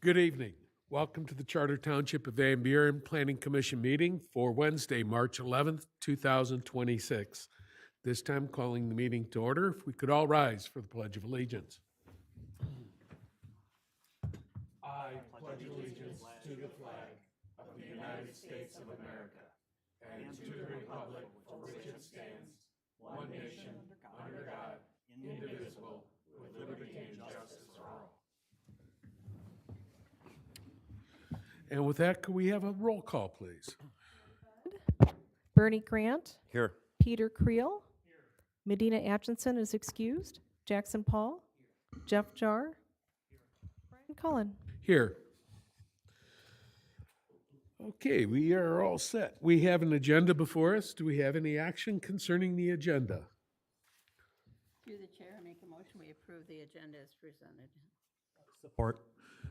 Good evening. Welcome to the Charter Township of Van Buren Planning Commission meeting for Wednesday, March 11th, 2026. This time calling the meeting to order. If we could all rise for the Pledge of Allegiance. I pledge allegiance to the flag of the United States of America and to the republic for which it stands, one nation, under God, indivisible, with liberty and justice for all. And with that, could we have a roll call, please? Bernie Grant, Here. Peter Creel, Medina Atchison is excused, Jackson Paul, Jeff Jar, Brian Cullen. Here. Okay, we are all set. We have an agenda before us. Do we have any action concerning the agenda? Through the chair, I make a motion, we approve the agenda as presented. Support.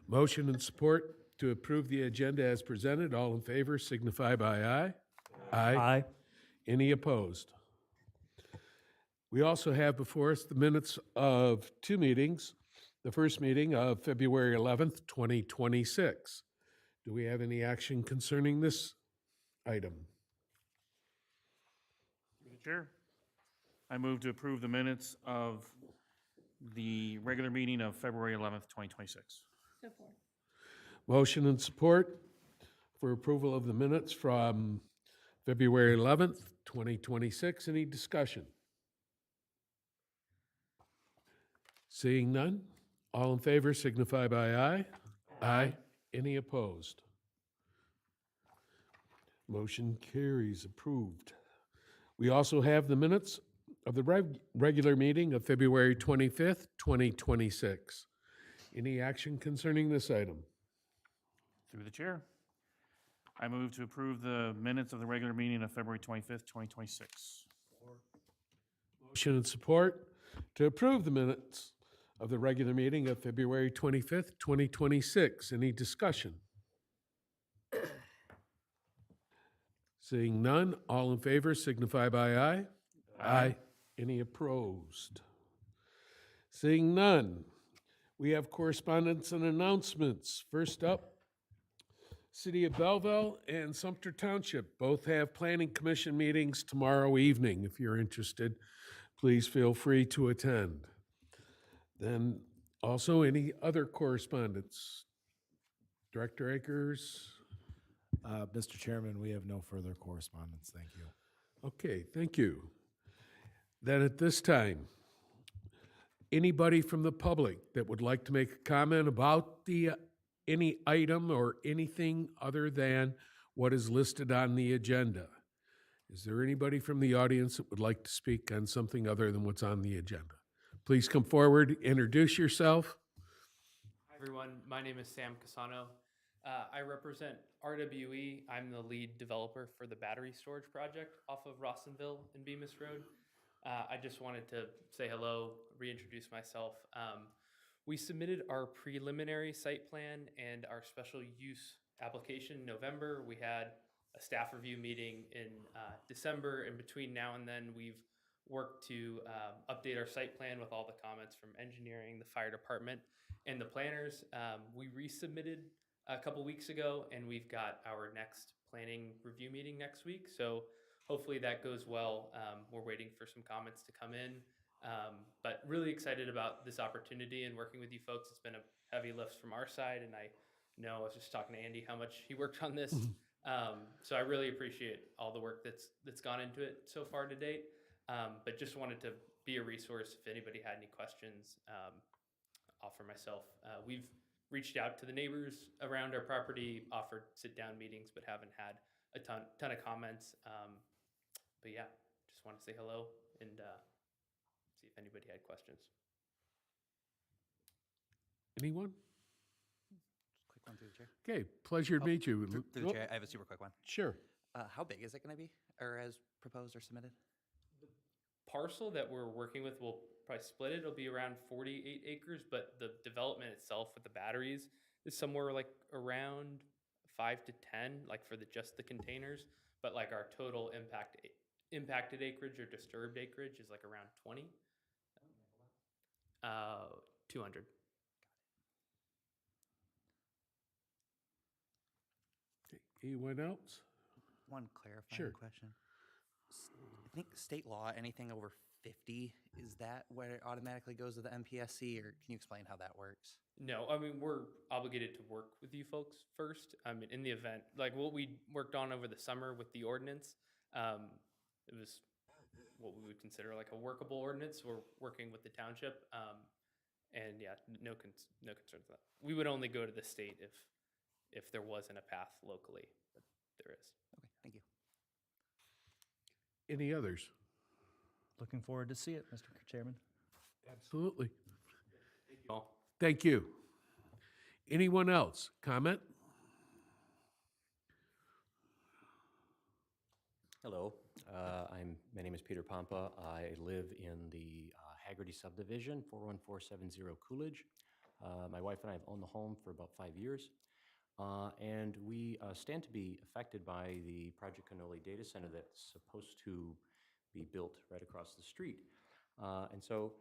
Motion and support to approve the agenda as presented. All in favor signify by aye. Aye. Any opposed? We also have before us the minutes of two meetings. The first meeting of February 11th, 2026. Do we have any action concerning this item? Through the chair, I move to approve the minutes of the regular meeting of February 11th, 2026. Support. Motion and support for approval of the minutes from February 11th, 2026. Any discussion? Seeing none, all in favor signify by aye. Aye. Any opposed? Motion carries, approved. We also have the minutes of the regular meeting of February 25th, 2026. Any action concerning this item? Through the chair, I move to approve the minutes of the regular meeting of February 25th, 2026. Motion and support to approve the minutes of the regular meeting of February 25th, 2026. Any discussion? Seeing none, all in favor signify by aye. Aye. Any opposed? Seeing none, we have correspondence and announcements. First up, City of Belleville and Sumter Township both have planning commission meetings tomorrow evening. If you're interested, please feel free to attend. Then also any other correspondence? Director Akers? Mr. Chairman, we have no further correspondence. Thank you. Okay, thank you. Then at this time, anybody from the public that would like to make a comment about any item or anything other than what is listed on the agenda? Is there anybody from the audience that would like to speak on something other than what's on the agenda? Please come forward, introduce yourself. Hi, everyone. My name is Sam Casano. I represent RWE. I'm the lead developer for the battery storage project off of Rawsonville and Bemis Road. I just wanted to say hello, reintroduce myself. We submitted our preliminary site plan and our special use application in November. We had a staff review meeting in December, and between now and then, we've worked to update our site plan with all the comments from engineering, the fire department, and the planners. We resubmitted a couple weeks ago, and we've got our next planning review meeting next week. So hopefully that goes well. We're waiting for some comments to come in. But really excited about this opportunity and working with you folks. It's been a heavy lift from our side, and I know I was just talking to Andy how much he worked on this. So I really appreciate all the work that's gone into it so far to date. But just wanted to be a resource if anybody had any questions. Offer myself. We've reached out to the neighbors around our property, offered sit-down meetings, but haven't had a ton of comments. But yeah, just want to say hello and see if anybody had questions. Anyone? Quick one through the chair. Okay, pleasure to meet you. Through the chair, I have a super quick one. Sure. How big is it going to be, or as proposed or submitted? Parcel that we're working with will probably split it. It'll be around 48 acres, but the development itself with the batteries is somewhere like around 5 to 10, like for just the containers. But like our total impacted acreage or disturbed acreage is like around 20. 200. Anyone else? One clarifying Sure. question. I think state law, anything over 50, is that where it automatically goes to the MPSC, or can you explain how that works? No, I mean, we're obligated to work with you folks first. I mean, in the event, like what we worked on over the summer with the ordinance, it was what we would consider like a workable ordinance. We're working with the township. And yeah, no concerns with that. We would only go to the state if there wasn't a path locally, but there is. Okay, thank you. Any others? Looking forward to see it, Mr. Chairman. Absolutely. Thank you all. Thank you. Anyone else? Comment? Hello, my name is Peter Pompa. I live in the Haggerty subdivision, 41470 Coolidge. My wife and I have owned the home for about 5 years, and we stand to be affected by the Project Cannoli data center that's supposed to be built right across the street. And so,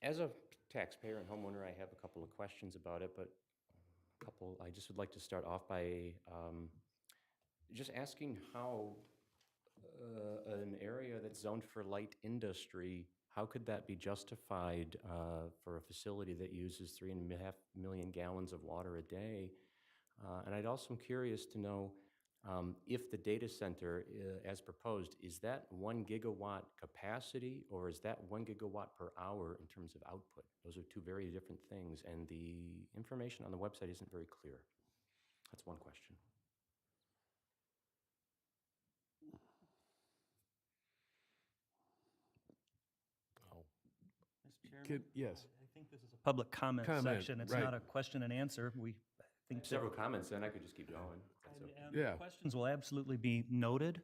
as a taxpayer and homeowner, I have a couple of questions about it, but I just would like to start off by just asking how an area that's zoned for light industry, how could that be justified for a facility that uses 3.5 million gallons of water a day? And I'd also am curious to know if the data center, as proposed, is that 1 gigawatt capacity, or is that 1 gigawatt per hour in terms of output? Those are two very different things, and the information on the website isn't very clear. That's one question. Mr. Chairman? Yes. I think this is a public comment Comment, section. It's right. not a question and answer. I think Several comments, then I could just keep going. That's okay. and Yeah. questions will absolutely be noted.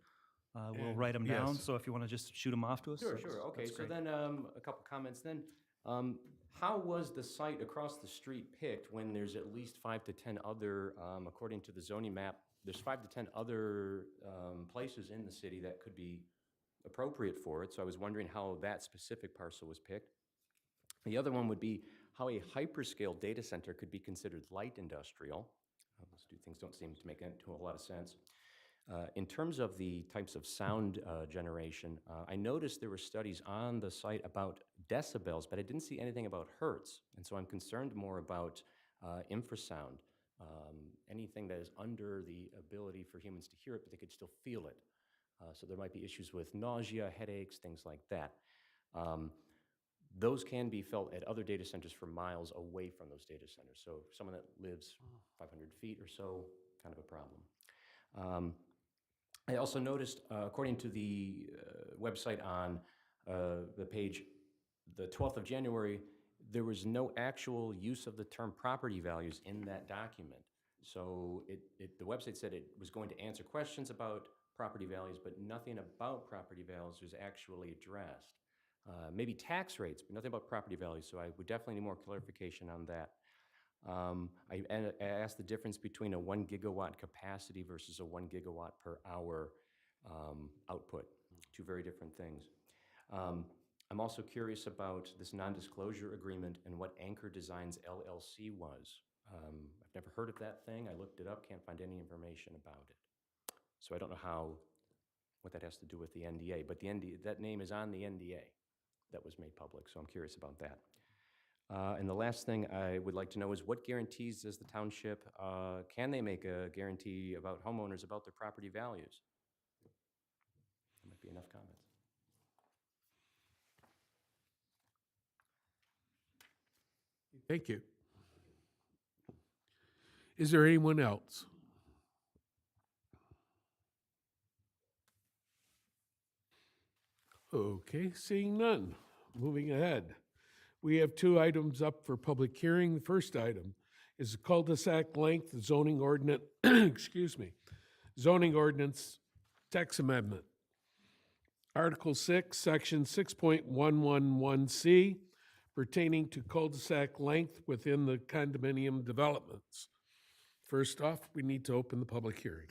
We'll And- write them down, yes. so if you want to just shoot them off to us. Sure, that's- sure, okay, that's so great. then, a couple comments then. How was the site across the street picked when there's at least 5 to 10 other, according to the zoning map, there's 5 to 10 other places in the city that could be appropriate for it, so I was wondering how that specific parcel was picked. The other one would be how a hyperscale data center could be considered light industrial. Those two things don't seem to make a whole lot of sense. In terms of the types of sound generation, I noticed there were studies on the site about decibels, but I didn't see anything about hertz. And so I'm concerned more about infrasound, anything that is under the ability for humans to hear it, but they could still feel it. So there might be issues with nausea, headaches, things like that. Those can be felt at other data centers for miles away from those data centers. So someone that lives 500 feet or so, kind of a problem. I also noticed, according to the website on the page, the 12th of January, there was no actual use of the term property values in that document. So the website said it was going to answer questions about property values, but nothing about property values was actually addressed. Maybe tax rates, but nothing about property values, so I would definitely need more clarification on that. I asked the difference between a 1 gigawatt capacity versus a 1 gigawatt per hour output, two very different things. I'm also curious about this non-disclosure agreement and what Anchor Designs LLC was. I've never heard of that thing. I looked it up, can't find any information about it. So I don't know what that has to do with the NDA, but that name is on the NDA that was made public, so I'm curious about that. And the last thing I would like to know is what guarantees does the township, can they make a guarantee about homeowners about their property values? That might be enough comments. Thank you. Is there anyone else? Okay, seeing none. Moving ahead. We have 2 items up for public hearing. The first item is the cul-de-sac length zoning ordinance, excuse me, zoning ordinance text amendment. Article 6, Section 6.111C pertaining to cul-de-sac length within the condominium developments. First off, we need to open the public hearing.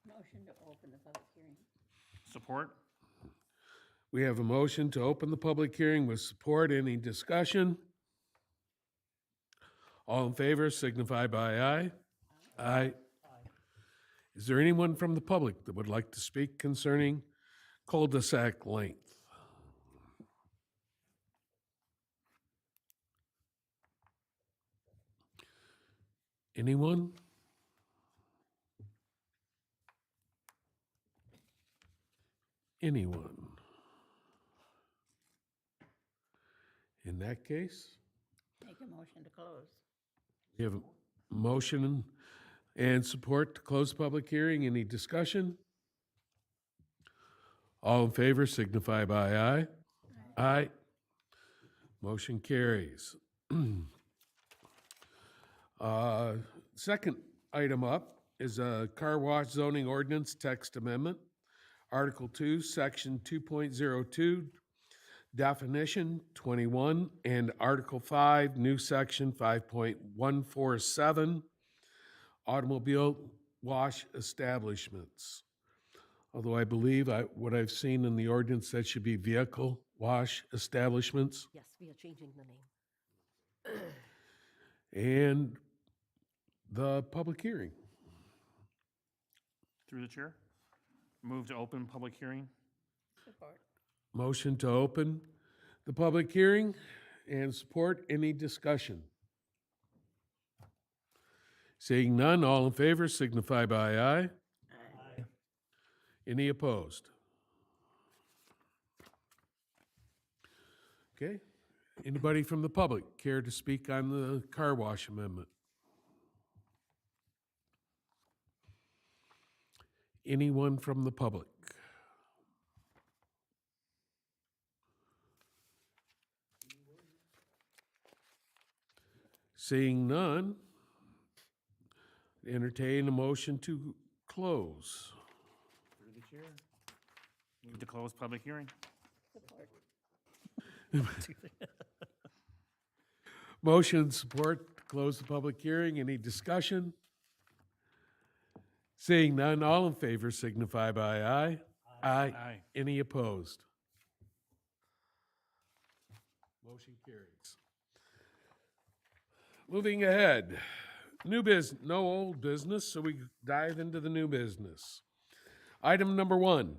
Motion to open the public hearing. Support? We have a motion to open the public hearing with support. Any discussion? All in favor signify by aye. Aye. Is there anyone from the public that would like to speak concerning cul-de-sac length? Anyone? Anyone? In that case, Make a motion to close. we have a motion and support to close the public hearing. Any discussion? All in favor signify by aye. Aye. Motion carries. Second item up is a car wash zoning ordinance text amendment. Article 2, Section 2.02, definition 21, and Article 5, new section 5.147, automobile wash establishments. Although I believe what I've seen in the ordinance, that should be vehicle wash establishments. Yes, we are changing the name. And the public hearing. Through the chair. Move to open public hearing. Support. Motion to open the public hearing and support. Any discussion? Seeing none, all in favor signify by aye. Aye. Any opposed? Okay. Anybody from the public care to speak on the car wash amendment? Anyone from the public? Seeing none, entertain a motion to close. Through the chair. Move to close public hearing. Support. Motion and support to close the public hearing. Any discussion? Seeing none, all in favor signify by aye. Aye. Aye. Any opposed? Motion carries. Moving ahead, new business, no old business, so we dive into the new business. Item number 1,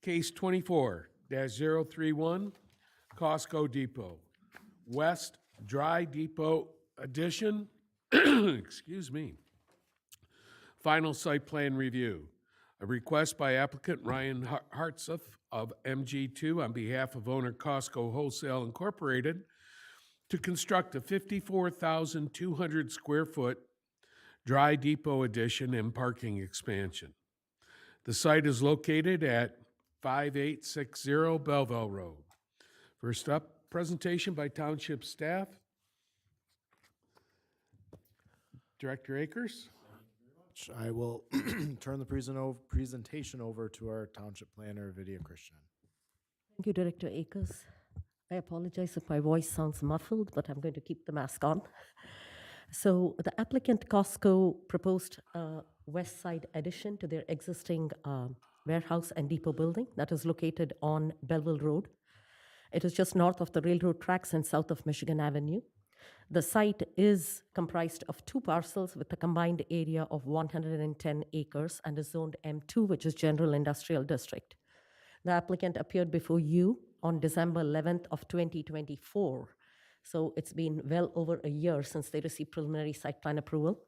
case 24-031, Costco Depot, West Dry Depot Addition, excuse me. Final site plan review. A request by applicant Ryan Hartsuff of MG2 on behalf of owner Costco Wholesale Incorporated to construct a 54,200 square foot dry depot addition and parking expansion. The site is located at 5860 Belleville Road. First up, presentation by township staff. Director Akers. I will turn the presentation over to our township planner, Vidya Christian. Thank you, Director Akers. I apologize if my voice sounds muffled, but I'm going to keep the mask on. So the applicant Costco proposed a west side addition to their existing warehouse and depot building that is located on Belleville Road. It is just north of the railroad tracks and south of Michigan Avenue. The site is comprised of 2 parcels with a combined area of 110 acres and is zoned M2, which is General Industrial District. The applicant appeared before you on December 11th of 2024. So it's been well over a year since they received preliminary site plan approval.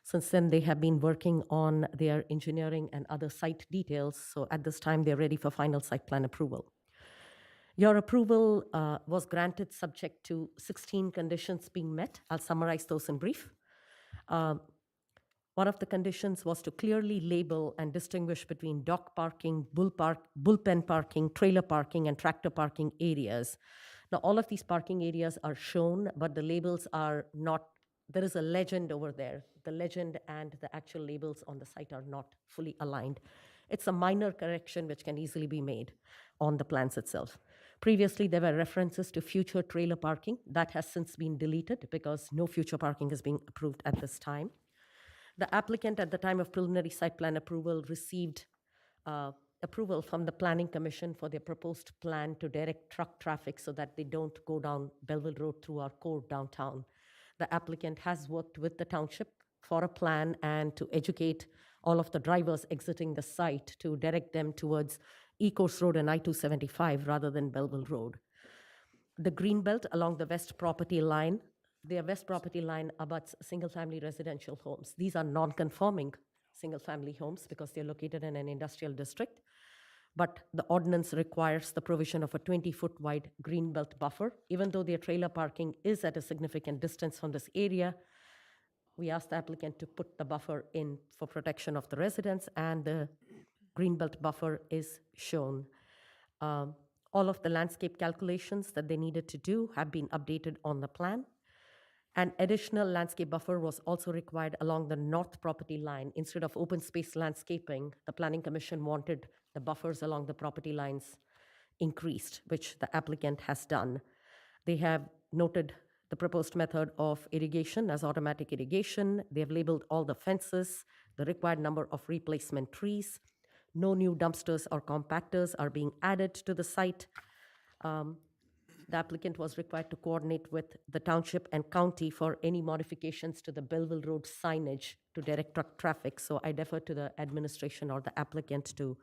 Since then, they have been working on their engineering and other site details. So at this time, they're ready for final site plan approval. Your approval was granted subject to 16 conditions being met. I'll summarize those in brief. One of the conditions was to clearly label and distinguish between dock parking, bullpen parking, trailer parking, and tractor parking areas. Now, all of these parking areas are shown, but the labels are not, there is a legend over there. The legend and the actual labels on the site are not fully aligned. It's a minor correction which can easily be made on the plans itself. Previously, there were references to future trailer parking. That has since been deleted because no future parking is being approved at this time. The applicant at the time of preliminary site plan approval received approval from the Planning Commission for their proposed plan to direct truck traffic so that they don't go down Belleville Road through our core downtown. The applicant has worked with the township for a plan and to educate all of the drivers exiting the site to direct them towards Ecourse Road and I-275 rather than Belleville Road. The green belt along the west property line, their west property line abuts single-family residential homes. These are non-conforming single-family homes because they're located in an industrial district. But the ordinance requires the provision of a 20-foot wide green belt buffer. Even though their trailer parking is at a significant distance from this area, we asked the applicant to put the buffer in for protection of the residents, and the green belt buffer is shown. All of the landscape calculations that they needed to do have been updated on the plan. An additional landscape buffer was also required along the north property line. Instead of open space landscaping, the Planning Commission wanted the buffers along the property lines increased, which the applicant has done. They have noted the proposed method of irrigation as automatic irrigation. They have labeled all the fences, the required number of replacement trees. No new dumpsters or compactors are being added to the site. The applicant was required to coordinate with the township and county for any modifications to the Belleville Road signage to direct truck traffic. So I defer to the administration or the applicant to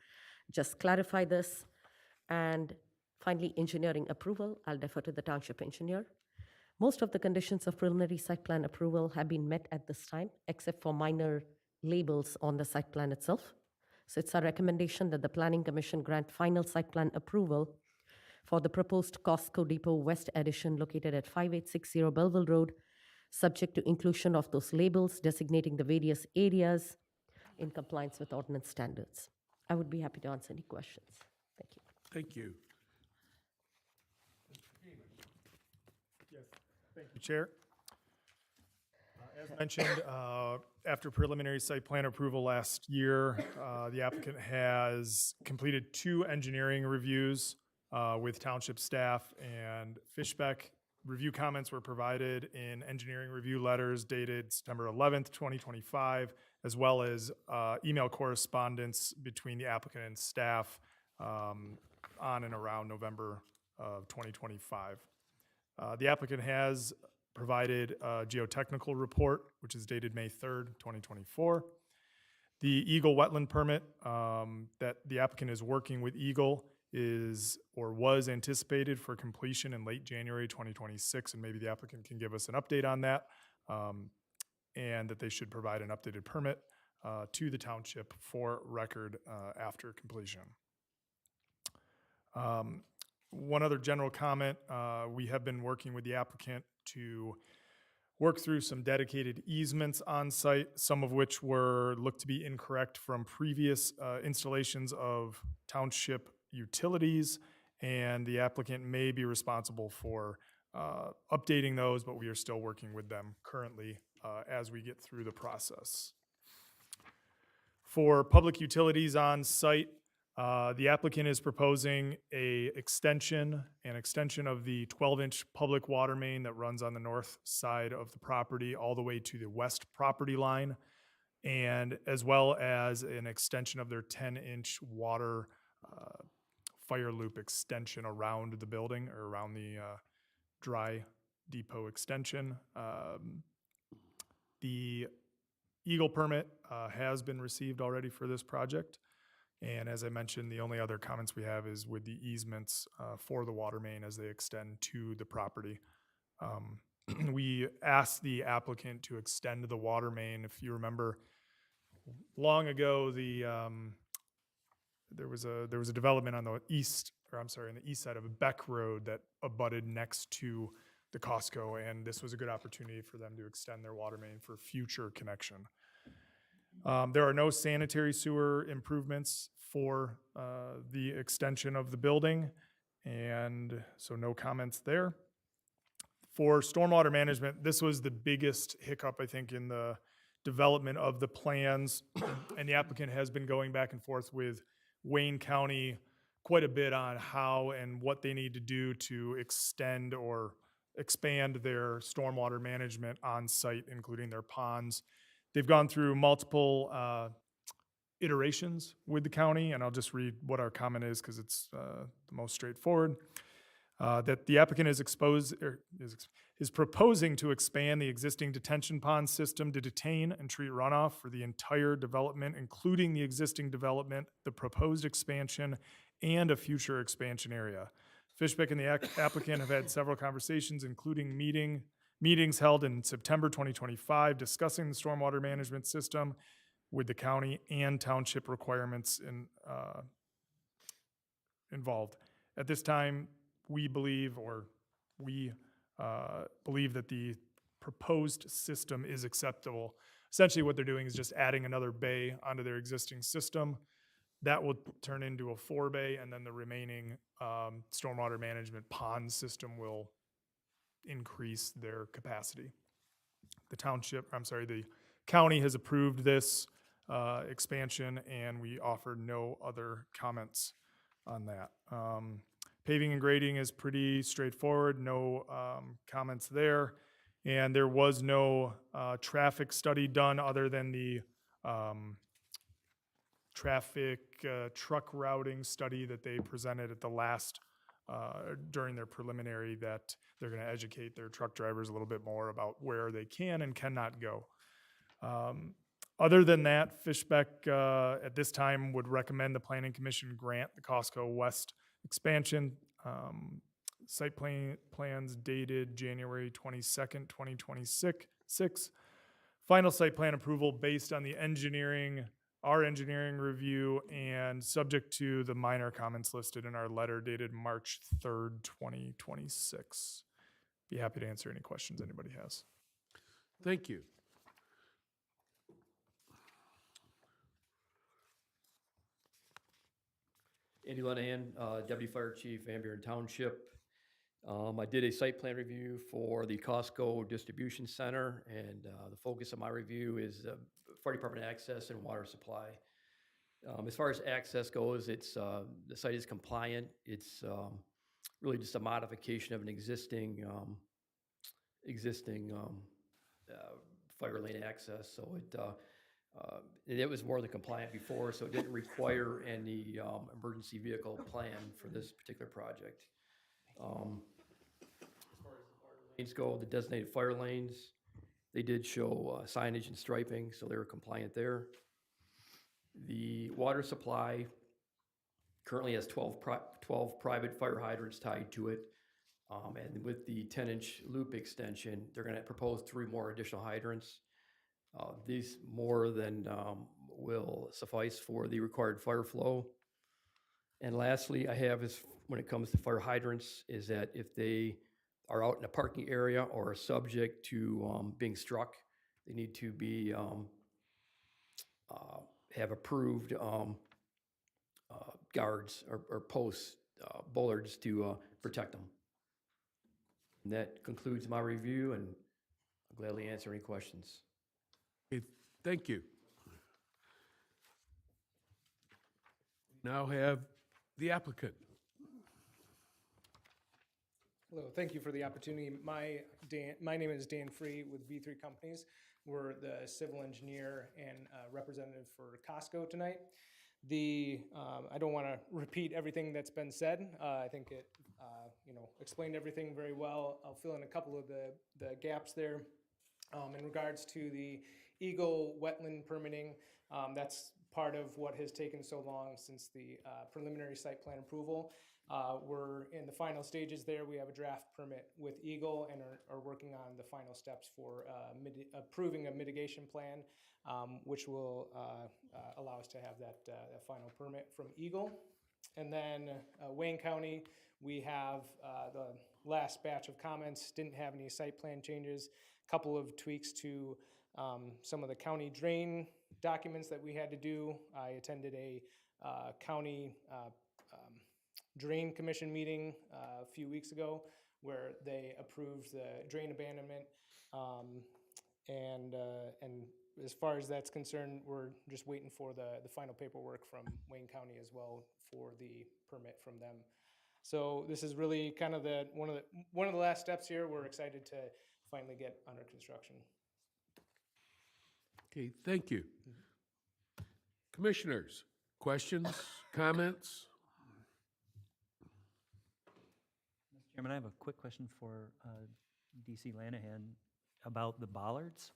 just clarify this. And finally, engineering approval, I'll defer to the township engineer. Most of the conditions of preliminary site plan approval have been met at this time, except for minor labels on the site plan itself. So it's our recommendation that the Planning Commission grant final site plan approval for the proposed Costco Depot West addition located at 5860 Belleville Road, subject to inclusion of those labels designating the various areas in compliance with ordinance standards. I would be happy to answer any questions. Thank you. Thank you. Thank you, Chair. As mentioned, after preliminary site plan approval last year, the applicant has completed 2 engineering reviews with township staff and Fishbeck. Review comments were provided in engineering review letters dated September 11th, 2025, as well as email correspondence between the applicant and staff on and around November of 2025. The applicant has provided a geotechnical report, which is dated May 3rd, 2024. The Eagle wetland permit that the applicant is working with Eagle is or was anticipated for completion in late January 2026, and maybe the applicant can give us an update on that, and that they should provide an updated permit to the township for record after completion. One other general comment, we have been working with the applicant to work through some dedicated easements on site, some of which were looked to be incorrect from previous installations of township utilities, and the applicant may be responsible for updating those, but we are still working with them currently as we get through the process. For public utilities on site, the applicant is proposing an extension of the 12-inch public water main that runs on the north side of the property all the way to the west property line, and as well as an extension of their 10-inch water fire loop extension around the building, or around the dry depot extension. The Eagle permit has been received already for this project. And as I mentioned, the only other comments we have is with the easements for the water main as they extend to the property. We asked the applicant to extend the water main. If you remember, long ago, there was a development on the east side of Beck Road that abutted next to the Costco, and this was a good opportunity for them to extend their water main for future connection. There are no sanitary sewer improvements for the extension of the building, and so no comments there. For stormwater management, this was the biggest hiccup, I think, in the development of the plans, and the applicant has been going back and forth with Wayne County quite a bit on how and what they need to do to extend or expand their stormwater management on site, including their ponds. They've gone through multiple iterations with the county, and I'll just read what our comment is because it's the most straightforward. That the applicant is proposing to expand the existing detention pond system to detain and treat runoff for the entire development, including the existing development, the proposed expansion, and a future expansion area. Fishbeck and the applicant have had several conversations, including meetings held in September 2025, discussing the stormwater management system with the county and township requirements involved. At this time, we believe that the proposed system is acceptable. Essentially, what they're doing is just adding another bay onto their existing system. That will turn into a 4-bay, and then the remaining stormwater management pond system will increase their capacity. The county has approved this expansion, and we offered no other comments on that. Paving and grading is pretty straightforward, no comments there. And there was no traffic study done other than the traffic truck routing study that they presented at the last, during their preliminary, that they're gonna educate their truck drivers a little bit more about where they can and cannot go. Other than that, Fishbeck at this time would recommend the Planning Commission grant the Costco West expansion. Site plans dated January 22nd, 2026. Final site plan approval based on our engineering review, and subject to the minor comments listed in our letter dated March 3rd, 2026. Be happy to answer any questions anybody has. Thank you. Andy Lenahan, Deputy Fire Chief, Van Buren Township. I did a site plan review for the Costco Distribution Center, and the focus of my review is fire department access and water supply. As far as access goes, the site is compliant. It's really just a modification of an existing fire lane access. So it was more than compliant before, so it didn't require any emergency vehicle plan for this particular project. As far as the fire lanes go, the designated fire lanes, they did show signage and striping, so they were compliant there. The water supply currently has 12 private fire hydrants tied to it. And with the 10-inch loop extension, they're going to propose 3 more additional hydrants. These more than will suffice for the required fire flow. And lastly, I have is, when it comes to fire hydrants, is that if they are out in a parking area or are subject to being struck, they need to be have approved guards or posts, bollards to protect them. And that concludes my review, and I'll gladly answer any questions. Okay, thank you. Now have the applicant. Hello, thank you for the opportunity. My name is Dan Free with B3 Companies. We're the civil engineer and representative for Costco tonight. I don't want to repeat everything that's been said. I think it explained everything very well. I'll fill in a couple of the gaps there. In regards to the Eagle wetland permitting, that's part of what has taken so long since the preliminary site plan approval. We're in the final stages there. We have a draft permit with Eagle and are working on the final steps for approving a mitigation plan, which will allow us to have that final permit from Eagle. And then Wayne County, we have the last batch of comments, didn't have any site plan changes, a couple of tweaks to some of the county drain documents that we had to do. I attended a county drain commission meeting a few weeks ago where they approved the drain abandonment. And as far as that's concerned, we're just waiting for the final paperwork from Wayne County as well for the permit from them. So this is really kind of one of the last steps here. We're excited to finally get under construction. Okay, thank you. Commissioners, questions, comments? Mr. Chairman, I have a quick question for DC Lanahan about the bollards.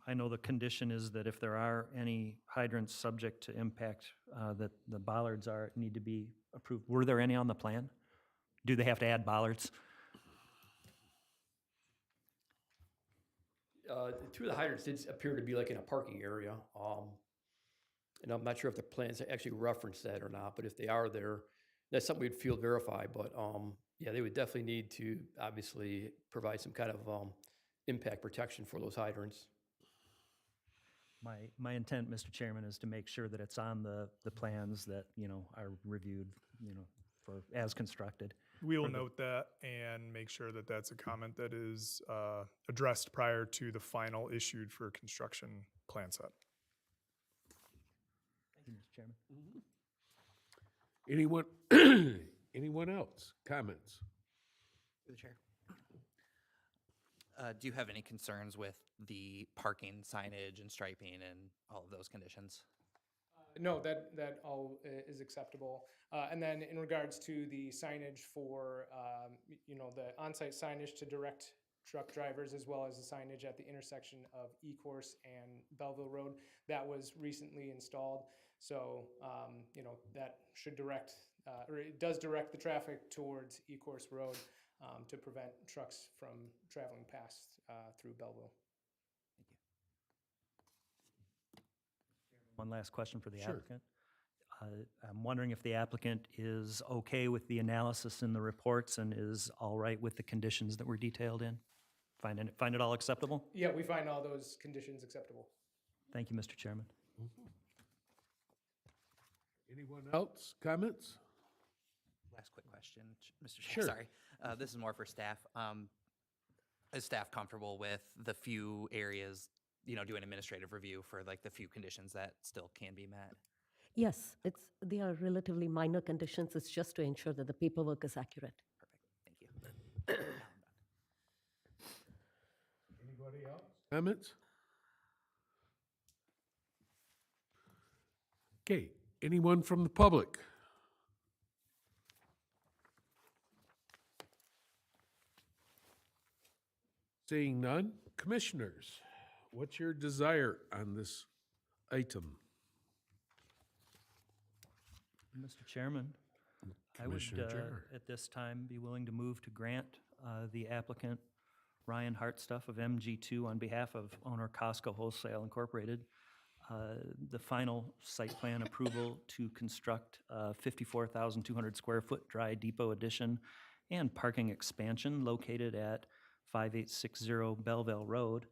I know the condition is that if there are any hydrants subject to impact, that the bollards need to be approved. Were there any on the plan? Do they have to add bollards? Two of the hydrants did appear to be like in a parking area. And I'm not sure if the plans actually reference that or not, but if they are there, that's something we'd field verify, but, yeah, they would definitely need to obviously provide some kind of, impact protection for those hydrants. My intent, Mr. Chairman, is to make sure that it's on the plans that, are reviewed, as constructed. We will For the- note that and make sure that that's a comment that is addressed prior to the final issued for construction plan set. Thank you, Mr. Chairman. Anyone, anyone else? Comments? Through the chair. Do you have any concerns with the parking signage and striping and all of those conditions? No, that all is acceptable. And then in regards to the signage for, the on-site signage to direct truck drivers, as well as the signage at the intersection of E-Course and Belleville Road, that was recently installed. So, that should direct, or it does direct the traffic towards E-Course Road to prevent trucks from traveling past through Belleville. One last question for the Sure. applicant. I'm wondering if the applicant is okay with the analysis in the reports and is all right with the conditions that were detailed in? Find it all acceptable? Yeah, we find all those conditions acceptable. Thank you, Mr. Chairman. Anyone else? Comments? Last quick question, Mr. Chair, Sure. sorry. This is more for staff. Is staff comfortable with the few areas, doing administrative review for like the few conditions that still can be met? Yes, they are relatively minor conditions. It's just to ensure that the paperwork is accurate. Perfect, thank you. Anybody else? Comments? Okay, anyone from the public? Seeing none, commissioners, what's your desire on this item? Mr. Chairman, I would, Commissioner Jarr. at this time, be willing to move to grant the applicant, Ryan Hartstuff of MG2, on behalf of owner Costco Wholesale Incorporated, the final site plan approval to construct a 54,200 square foot dry depot addition and parking expansion located at 5860 Belleville Road,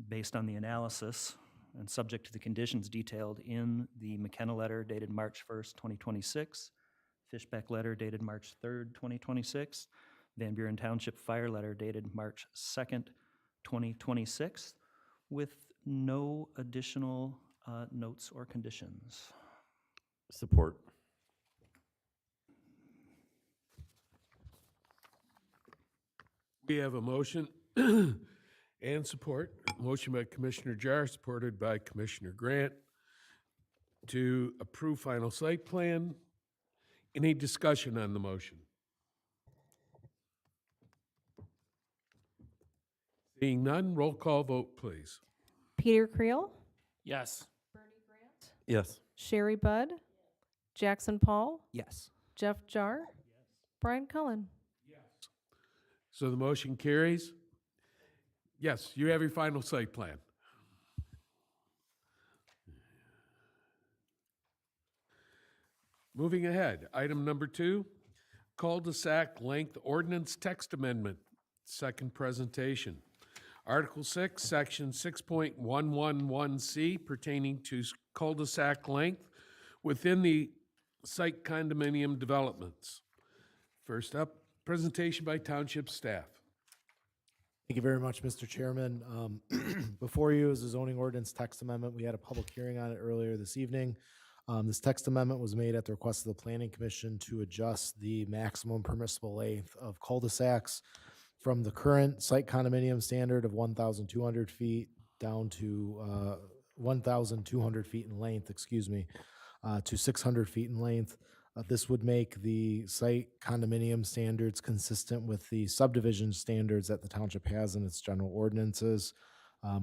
based on the analysis and subject to the conditions detailed in the McKenna letter dated March 1st, 2026, Fishbeck letter dated March 3rd, 2026, Van Buren Township Fire letter dated March 2nd, 2026, with no additional notes or conditions. Support. We have a motion and support. Motion by Commissioner Jarr, supported by Commissioner Grant, to approve final site plan. Any discussion on the motion? Seeing none, roll call vote, please. Peter Creel, Yes. Yes. Sherry Budd, Jackson Paul, Yes. Jeff Jar, Brian Cullen. So the motion carries. Yes, you have your final site plan. Moving ahead, item number 2, cul-de-sac length ordinance text amendment, second presentation. Article 6, Section 6.111C pertaining to cul-de-sac length within the site condominium developments. First up, presentation by township staff. Thank you very much, Mr. Chairman. Before you is a zoning ordinance text amendment. We had a public hearing on it earlier this evening. This text amendment was made at the request of the Planning Commission to adjust the maximum permissible length of cul-de-sacs from the current site condominium standard of 1,200 feet down to 1,200 feet in length, to 600 feet in length. This would make the site condominium standards consistent with the subdivision standards that the township has in its general ordinances.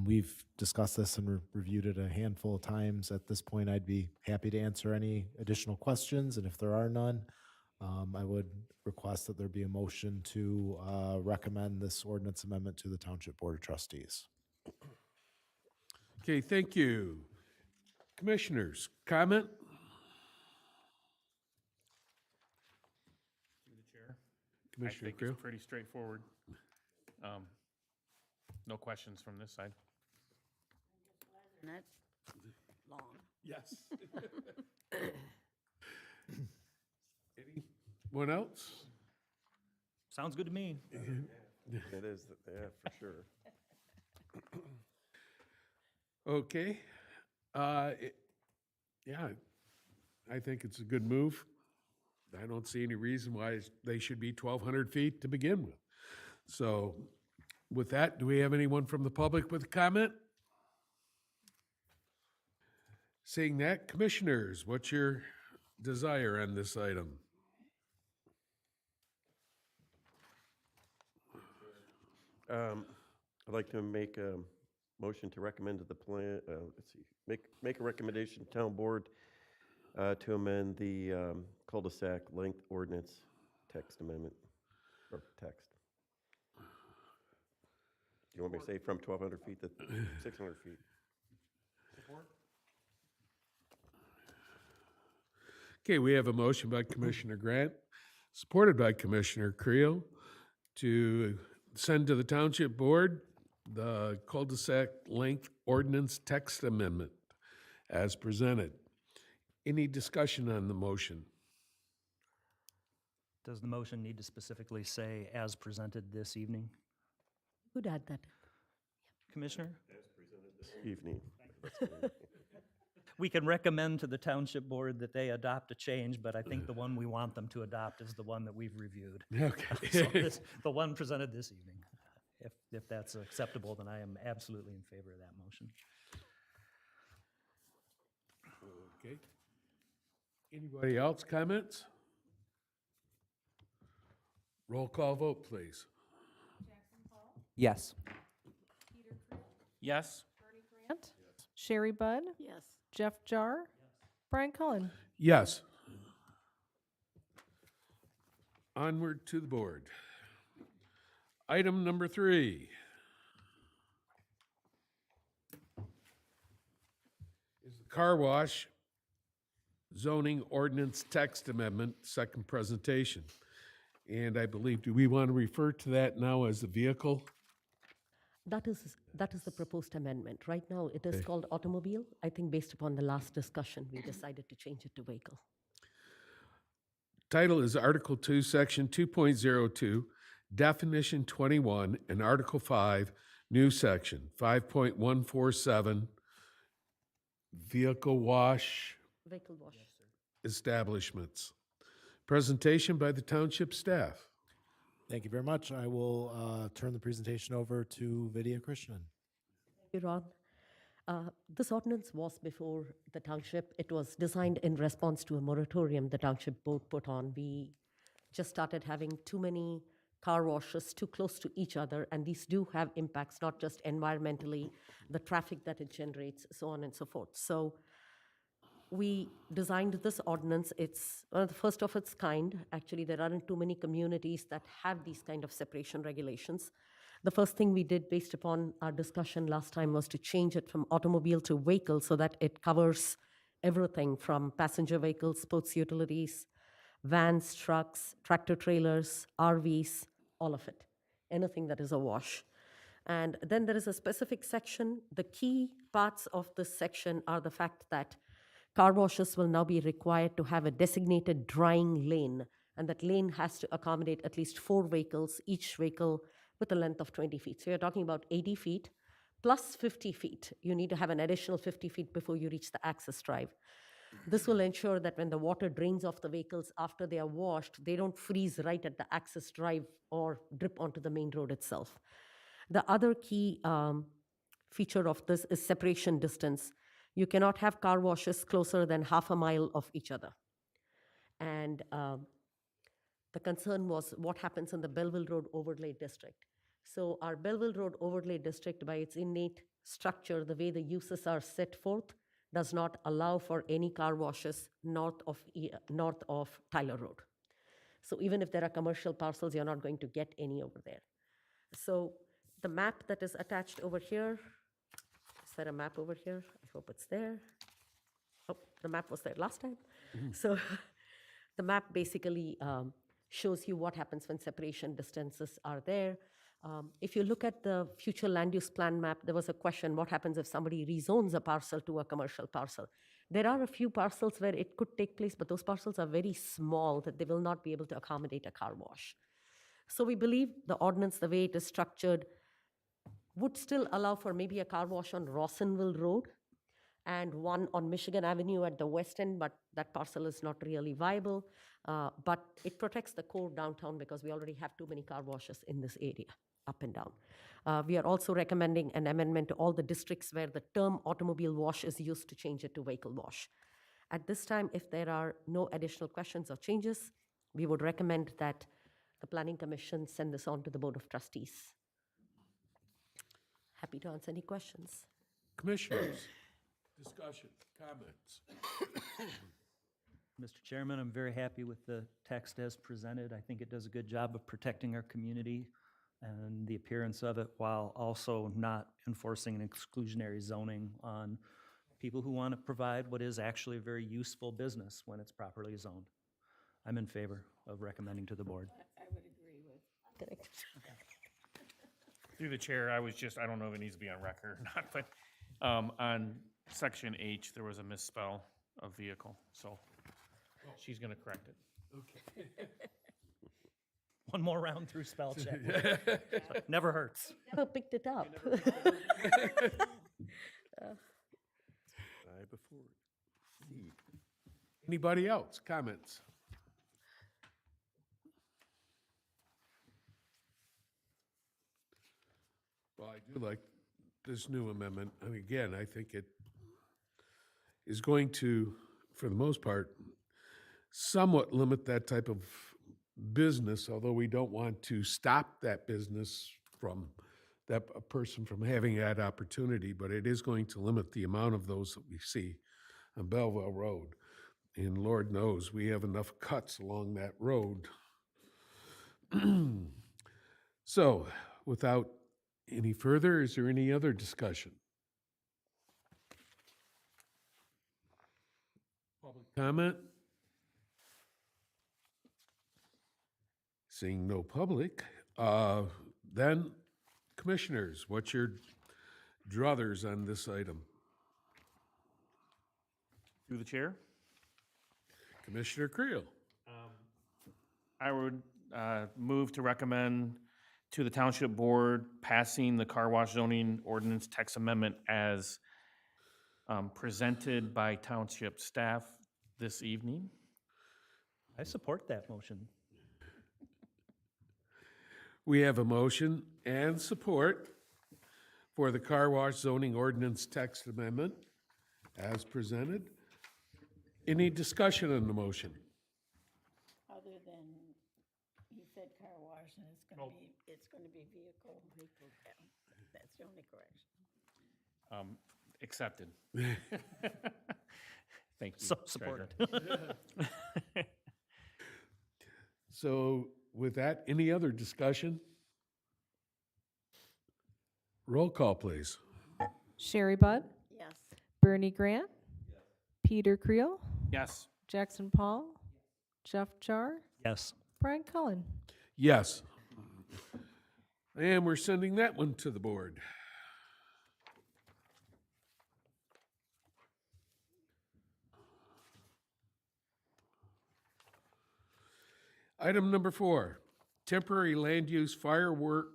We've discussed this and reviewed it a handful of times. At this point, I'd be happy to answer any additional questions, and if there are none, I would request that there be a motion to recommend this ordinance amendment to the Township Board of Trustees. Okay, thank you. Commissioners, comment? Through the chair. I Commissioner think Creel? it's pretty straightforward. No questions from this side. Isn't it long? Yes. Anyone else? Sounds good to me. It is, yeah, for sure. Okay. Yeah, I think it's a good move. I don't see any reason why they should be 1,200 feet to begin with. So with that, do we have anyone from the public with a comment? Seeing that, commissioners, what's your desire on this item? I'd like to make a motion to recommend to the plan, let's see, make a recommendation to town board to amend the cul-de-sac length ordinance text amendment, or text. Do you want me to say from 1,200 feet to 600 feet? Okay, we have a motion by Commissioner Grant, supported by Commissioner Creel, to send to the Township Board the cul-de-sac length ordinance text amendment as presented. Any discussion on the motion? Does the motion need to specifically say as presented this evening? Could add that. Commissioner? This evening. We can recommend to the Township Board that they adopt a change, but I think the one we want them to adopt is the one that we've reviewed. Okay. So the one presented this evening. If that's acceptable, then I am absolutely in favor of that motion. Okay. Anybody else comments? Roll call vote, please. Yes. Yes? Grant? Sherry Budd? Yes. Jeff Jar? Brian Cullen? Yes. Onward to the board. Item number 3. Is the car wash zoning ordinance text amendment, second presentation. And I believe, do we want to refer to that now as a vehicle? That is the proposed amendment. Right now, it is Okay. called automobile. I think based upon the last discussion, we decided to change it to vehicle. Title is Article 2, Section 2.02, Definition 21, and Article 5, New Section 5.147, Vehicle Wash Vehicle wash. Establishments. Presentation by the township staff. Thank you very much. I will turn the presentation over to Vidya Krishnan. Thank you, Ron. This ordinance was before the township. It was designed in response to a moratorium the township board put on. We just started having too many car washes too close to each other, and these do have impacts, not just environmentally, the traffic that it generates, so on and so forth. So we designed this ordinance. It's one of the first of its kind. Actually, there aren't too many communities that have these kind of separation regulations. The first thing we did based upon our discussion last time was to change it from automobile to vehicle so that it covers everything from passenger vehicles, sports utilities, vans, trucks, tractor trailers, RVs, all of it, anything that is a wash. And then there is a specific section. The key parts of this section are the fact that car washes will now be required to have a designated drying lane, and that lane has to accommodate at least 4 vehicles, each vehicle with a length of 20 feet. So you're talking about 80 feet plus 50 feet. You need to have an additional 50 feet before you reach the access drive. This will ensure that when the water drains off the vehicles after they are washed, they don't freeze right at the access drive or drip onto the main road itself. The other key feature of this is separation distance. You cannot have car washes closer than half a mile of each other. And the concern was what happens in the Belleville Road Overlay District. So our Belleville Road Overlay District, by its innate structure, the way the uses are set forth, does not allow for any car washes north of Tyler Road. So even if there are commercial parcels, you're not going to get any over there. So the map that is attached over here, is there a map over here? I hope it's there. Oh, the map was there last time. So the map basically shows you what happens when separation distances are there. If you look at the future land use plan map, there was a question, what happens if somebody rezones a parcel to a commercial parcel? There are a few parcels where it could take place, but those parcels are very small that they will not be able to accommodate a car wash. So we believe the ordinance, the way it is structured, would still allow for maybe a car wash on Rawsonville Road and one on Michigan Avenue at the west end, but that parcel is not really viable. But it protects the core downtown because we already have too many car washes in this area, up and down. We are also recommending an amendment to all the districts where the term automobile wash is used to change it to vehicle wash. At this time, if there are no additional questions or changes, we would recommend that the Planning Commission send this on to the Board of Trustees. Happy to answer any questions. Commissioners, discussion, comments? Mr. Chairman, I'm very happy with the text as presented. I think it does a good job of protecting our community and the appearance of it while also not enforcing an exclusionary zoning on people who want to provide what is actually a very useful business when it's properly zoned. I'm in favor of recommending to the board. I would agree with. Correct. Through the chair, I don't know if it needs to be on record or not, but on section H, there was a misspell of vehicle, so she's going to correct it. Okay. One more round through spell check. Never hurts. Never picked it up. I before. C. Anybody else, comments? Well, I do like this new amendment, and again, I think it is going to, for the most part, somewhat limit that type of business, although we don't want to stop that business from that a person from having that opportunity, but it is going to limit the amount of those that we see on Belleville Road. And Lord knows, we have enough cuts along that road. So, without any further, is there any other discussion? Public comment? Seeing no public, then commissioners, what's your druthers on this item? Through the chair, Commissioner Creel. I would move to recommend to the Township Board passing the car wash zoning ordinance text amendment as presented by Township staff this evening. I support that motion. We have a motion and support for the car wash zoning ordinance text amendment as presented. Any discussion on the motion? Other than, you said car wash, and it's gonna be vehicle. Yeah, that's the only correction. Accepted. Thank you. So supported. Treasurer. So with that, any other discussion? Roll call, please. Sherry Budd, Yes. Bernie Grant, Peter Creel, Yes. Jackson Paul, Jeff Jar, Yes. Brian Cullen. Yes. And we're sending that one to the board. Item number 4, temporary land use firework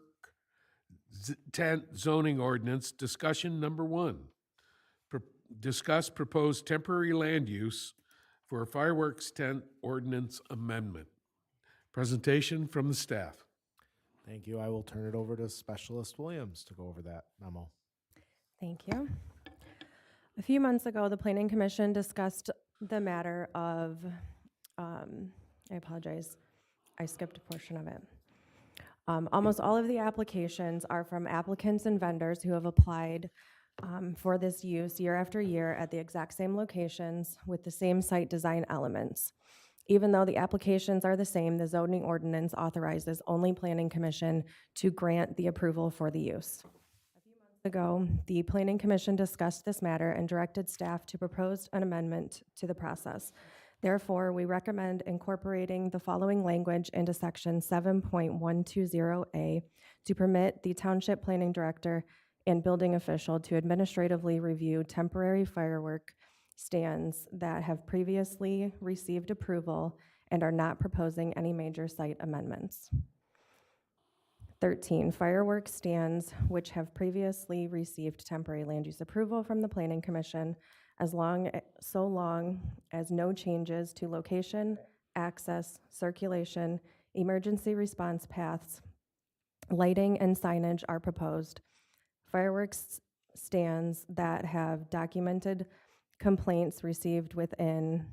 tent zoning ordinance, discussion number 1. Discuss proposed temporary land use for fireworks tent ordinance amendment. Presentation from the staff. Thank you. I will turn it over to Specialist Williams to go over that memo. Thank you. A few months ago, the Planning Commission discussed the matter of I apologize, I skipped a portion of it. Almost all of the applications are from applicants and vendors who have applied for this use year after year at the exact same locations with the same site design elements. Even though the applications are the same, the zoning ordinance authorizes only Planning Commission to grant the approval for the use. A few months ago, the Planning Commission discussed this matter and directed staff to propose an amendment to the process. Therefore, we recommend incorporating the following language into section 7.120A to permit the Township Planning Director and Building Official to administratively review temporary firework stands that have previously received approval and are not proposing any major site amendments. 13, fireworks stands which have previously received temporary land use approval from the Planning Commission so long as no changes to location, access, circulation, emergency response paths, lighting, and signage are proposed. Fireworks stands that have documented complaints received within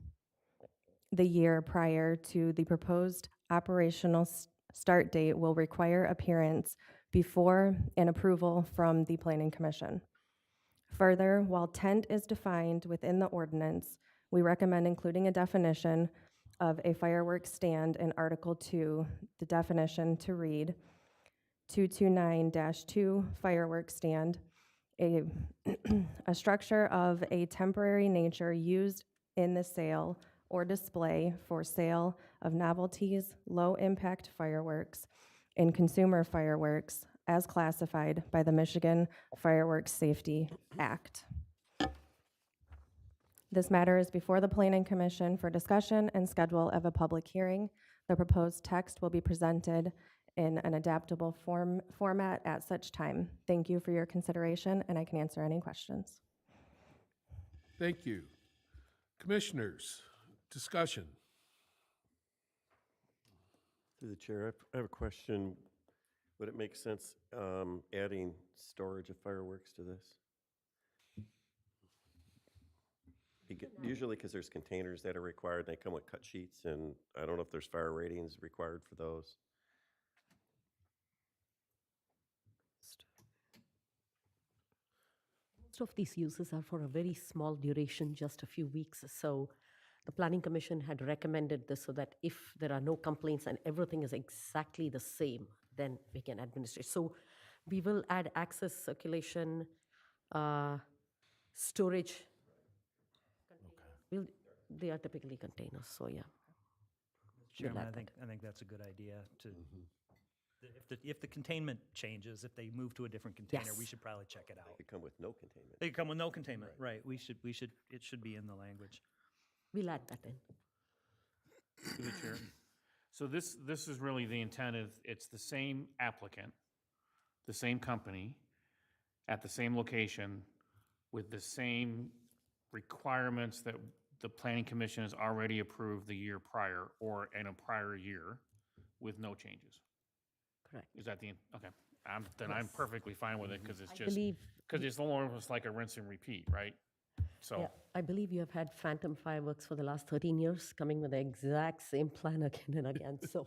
the year prior to the proposed operational start date will require appearance before and approval from the Planning Commission. Further, while tent is defined within the ordinance, we recommend including a definition of a fireworks stand in Article 2, the definition to read 229-2 fireworks stand, a structure of a temporary nature used in the sale or display for sale of novelties, low-impact fireworks, and consumer fireworks as classified by the Michigan Fireworks Safety Act. This matter is before the Planning Commission for discussion and schedule of a public hearing. The proposed text will be presented in an adaptable format at such time. Thank you for your consideration, and I can answer any questions. Thank you. Commissioners, discussion. Through the chair, I have a question. Would it make sense adding storage of fireworks to this? Usually because there's containers that are required, they come with cut sheets, and I don't know if there's fire ratings required for those. Most of these uses are for a very small duration, just a few weeks. So the Planning Commission had recommended this so that if there are no complaints and everything is exactly the same, then we can administrate. So we will add access, circulation, storage. They are typically containers, so yeah. Chairman, add I think that's a good idea to, if the containment changes, if they move to a different container, we Yes. should probably check it out. They come with no containment. They come with no containment, right, it should be in the language. We'll add that in. Through the chair. So this is really the intent of, it's the same applicant, the same company, at the same location, with the same requirements that the Planning Commission has already approved the year prior or in a prior year with no changes. Correct. Is that the, okay, I'm perfectly fine with it, because it's I just, believe, because it's almost like a rinse and repeat, right? So. yeah, I believe you have had phantom fireworks for the last 13 years, coming with the exact same plan again and again, so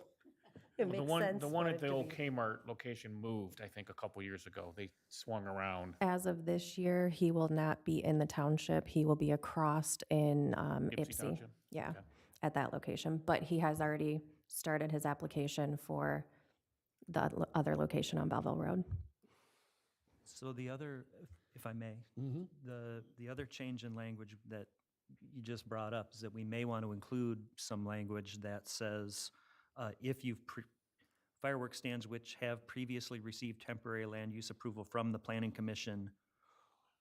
it Well, makes sense. The one for at it the to old be- Kmart location moved, I think, a couple years ago. They swung around. As of this year, he will not be in the township. He will be across in Ypsi Ypsi. Township? Yeah, Okay. at that location. But he has already started his application for the other location on Belleville Road. So the other, if I may, the other change in language that you just brought up is that we may want to include some language that says, if you've fireworks stands which have previously received temporary land use approval from the Planning Commission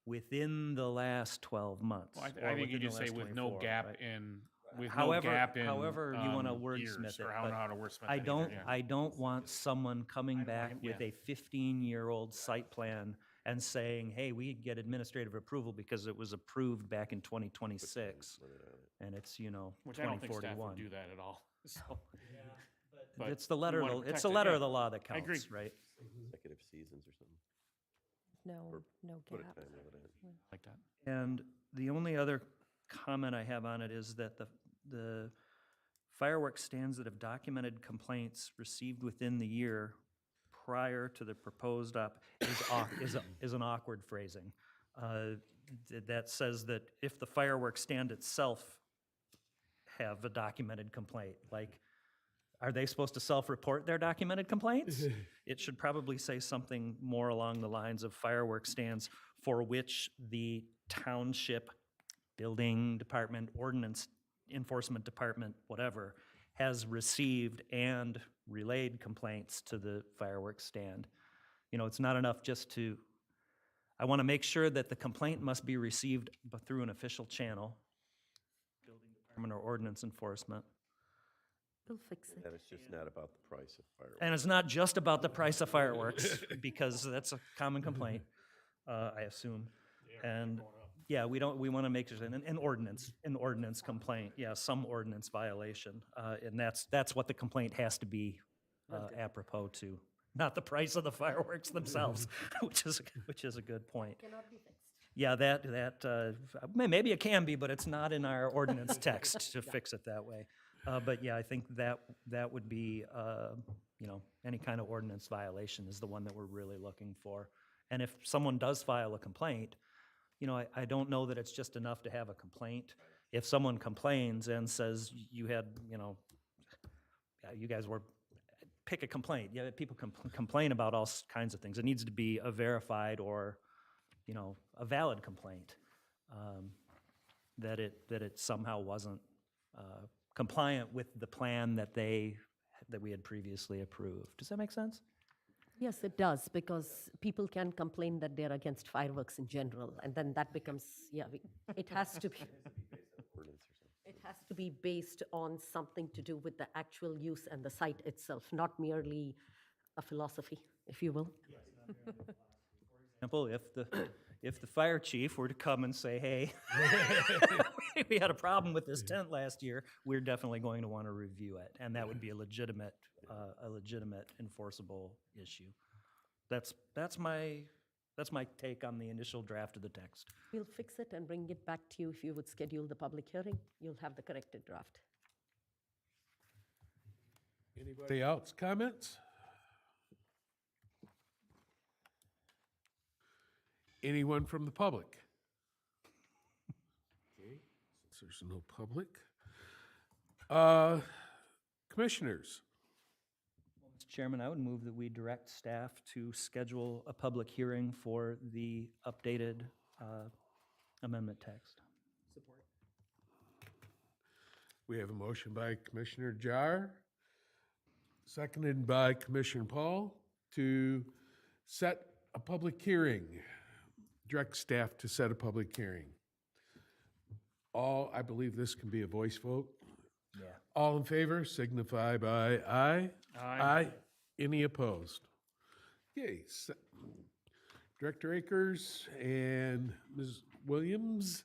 within the last 12 months. Well, or I think you within the just say last with no 24, gap right? in, with no However- gap in. however you wanna years, wordsmith it, or I don't know but how to wordsmith I it either, don't, yeah. I don't want someone coming back with yeah. a 15-year-old site plan and saying, hey, we get administrative approval because it was approved back in 2026, and it's, Which I don't think staff 2041. would do that at all, so. But It's the you letter, wanna it's protect the it, letter yeah. of the law that I agree. counts, right? Consecutive seasons or something. No Put a gap. time limit in. Like that. And the only other comment I have on it is that the fireworks stands that have documented complaints received within the year prior to the proposed is an awkward phrasing. That says that if the fireworks stand itself have a documented complaint, like, are they supposed to self-report their documented complaints? It should probably say something more along the lines of fireworks stands for which the township building department, ordinance enforcement department, whatever, has received and relayed complaints to the fireworks stand. You know, it's not enough just to, I want to make sure that the complaint must be received through an official channel, building department or ordinance enforcement. We'll fix it. That it's just not about the price of fireworks. And it's not just about the price of fireworks, because that's a common complaint, I assume. And, yeah, we want to make sure, an ordinance complaint, yeah, some ordinance violation. And that's what the complaint has to be apropos to, not the price of the fireworks themselves, which is a good point. Cannot be fixed. Yeah, maybe it can be, but it's not in our ordinance text to fix it that way. But yeah, I think that would be, you know, any kind of ordinance violation is the one that we're really looking for. And if someone does file a complaint, you know, I don't know that it's just enough to have a complaint. If someone complains and says you had, you know, you guys were, pick a complaint. Yeah, people complain about all kinds of things. It needs to be a verified or, you know, a valid complaint, that it somehow wasn't compliant with the plan that we had previously approved. Does that make sense? Yes, it does, because people can complain that they're against fireworks in general, and then that becomes, it has to be. It has to be based on something to do with the actual use and the site itself, not merely a philosophy, if you will. Example, if the fire chief were to come and say, hey, we had a problem with this tent last year, we're definitely going to want to review it. And that would be a legitimate enforceable issue. That's my take on the initial draft of the text. We'll fix it and bring it back to you. If you would schedule the public hearing, you'll have the corrected draft. Anybody else? Comments? Anyone from the public? Okay, since there's no public. Commissioners? Mr. Chairman, I would move that we direct staff to schedule a public hearing for the updated amendment text. Support. We have a motion by Commissioner Jar, seconded by Commissioner Paul, to set a public hearing. Direct staff to set a public hearing. I believe this can be a voice vote. Yeah. All in favor signify by aye. Aye. Any opposed? Okay, Director Akers and Ms. Williams.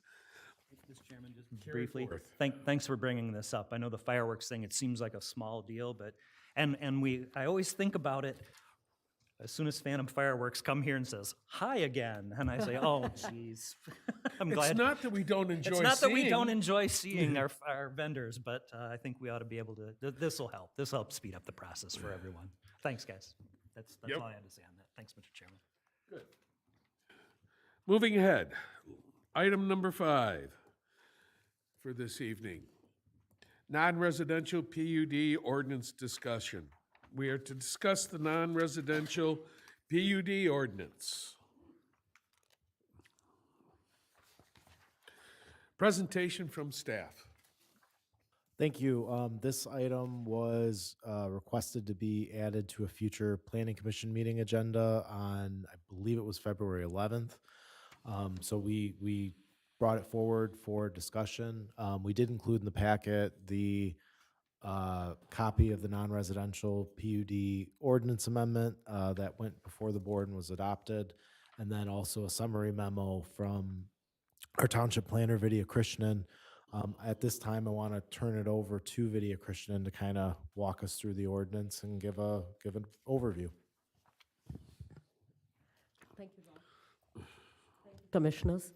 Mr. Chairman, just Carry briefly, forth. thanks for bringing this up. I know the fireworks thing, it seems like a small deal, but, I always think about it, as soon as Phantom Fireworks come here and says, hi again, and I say, oh, geez. I'm glad. It's not that we don't enjoy It's not that we seeing- don't enjoy seeing our vendors, but I think we ought to be able to, this will help. This will help speed up the process for everyone. Thanks, guys. That's Yep. all I had to say on that. Thanks, Mr. Chairman. Good. Moving ahead, item number 5 for this evening. Non-residential PUD ordinance discussion. We are to discuss the non-residential PUD ordinance. Presentation from staff. Thank you. This item was requested to be added to a future planning commission meeting agenda on, I believe it was February 11th. So we brought it forward for discussion. We did include in the packet the copy of the non-residential PUD ordinance amendment that went before the board and was adopted, and then also a summary memo from our township planner, Vidya Krishnan. At this time, I want to turn it over to Vidya Krishnan to kind of walk us through the ordinance and give an overview. Thank you, Ron. Thank you, Commissioners.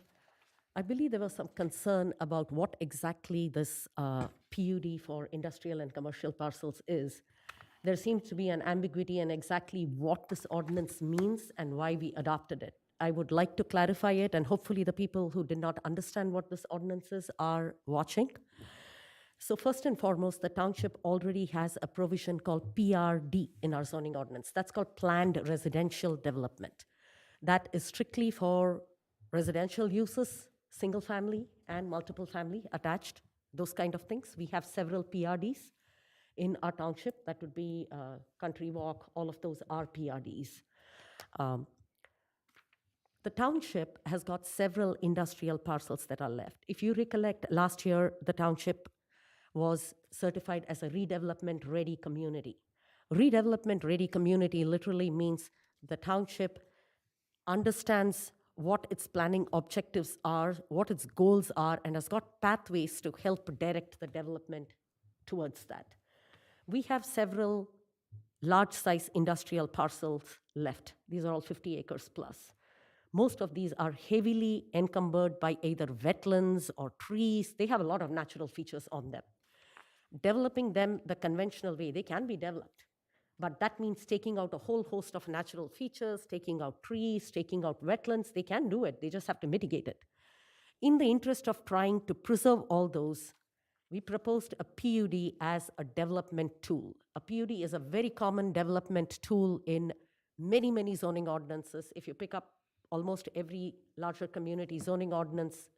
I believe there was some concern about what exactly this PUD for industrial and commercial parcels is. There seems to be an ambiguity in exactly what this ordinance means and why we adopted it. I would like to clarify it, and hopefully the people who did not understand what this ordinance is are watching. So first and foremost, the township already has a provision called PRD in our zoning ordinance. That's called planned residential development. That is strictly for residential uses, single family and multiple family attached, those kind of things. We have several PRDs in our township. That would be Country Walk, all of those are PRDs. The township has got several industrial parcels that are left. If you recollect, last year, the township was certified as a redevelopment-ready community. Redevelopment-ready community literally means the township understands what its planning objectives are, what its goals are, and has got pathways to help direct the development towards that. We have several large-size industrial parcels left. These are all 50 acres plus. Most of these are heavily encumbered by either wetlands or trees. They have a lot of natural features on them. Developing them the conventional way, they can be developed, but that means taking out a whole host of natural features, taking out trees, taking out wetlands. They can do it, they just have to mitigate it. In the interest of trying to preserve all those, we proposed a PUD as a development tool. A PUD is a very common development tool in many, many zoning ordinances. If you pick up almost every larger community zoning ordinance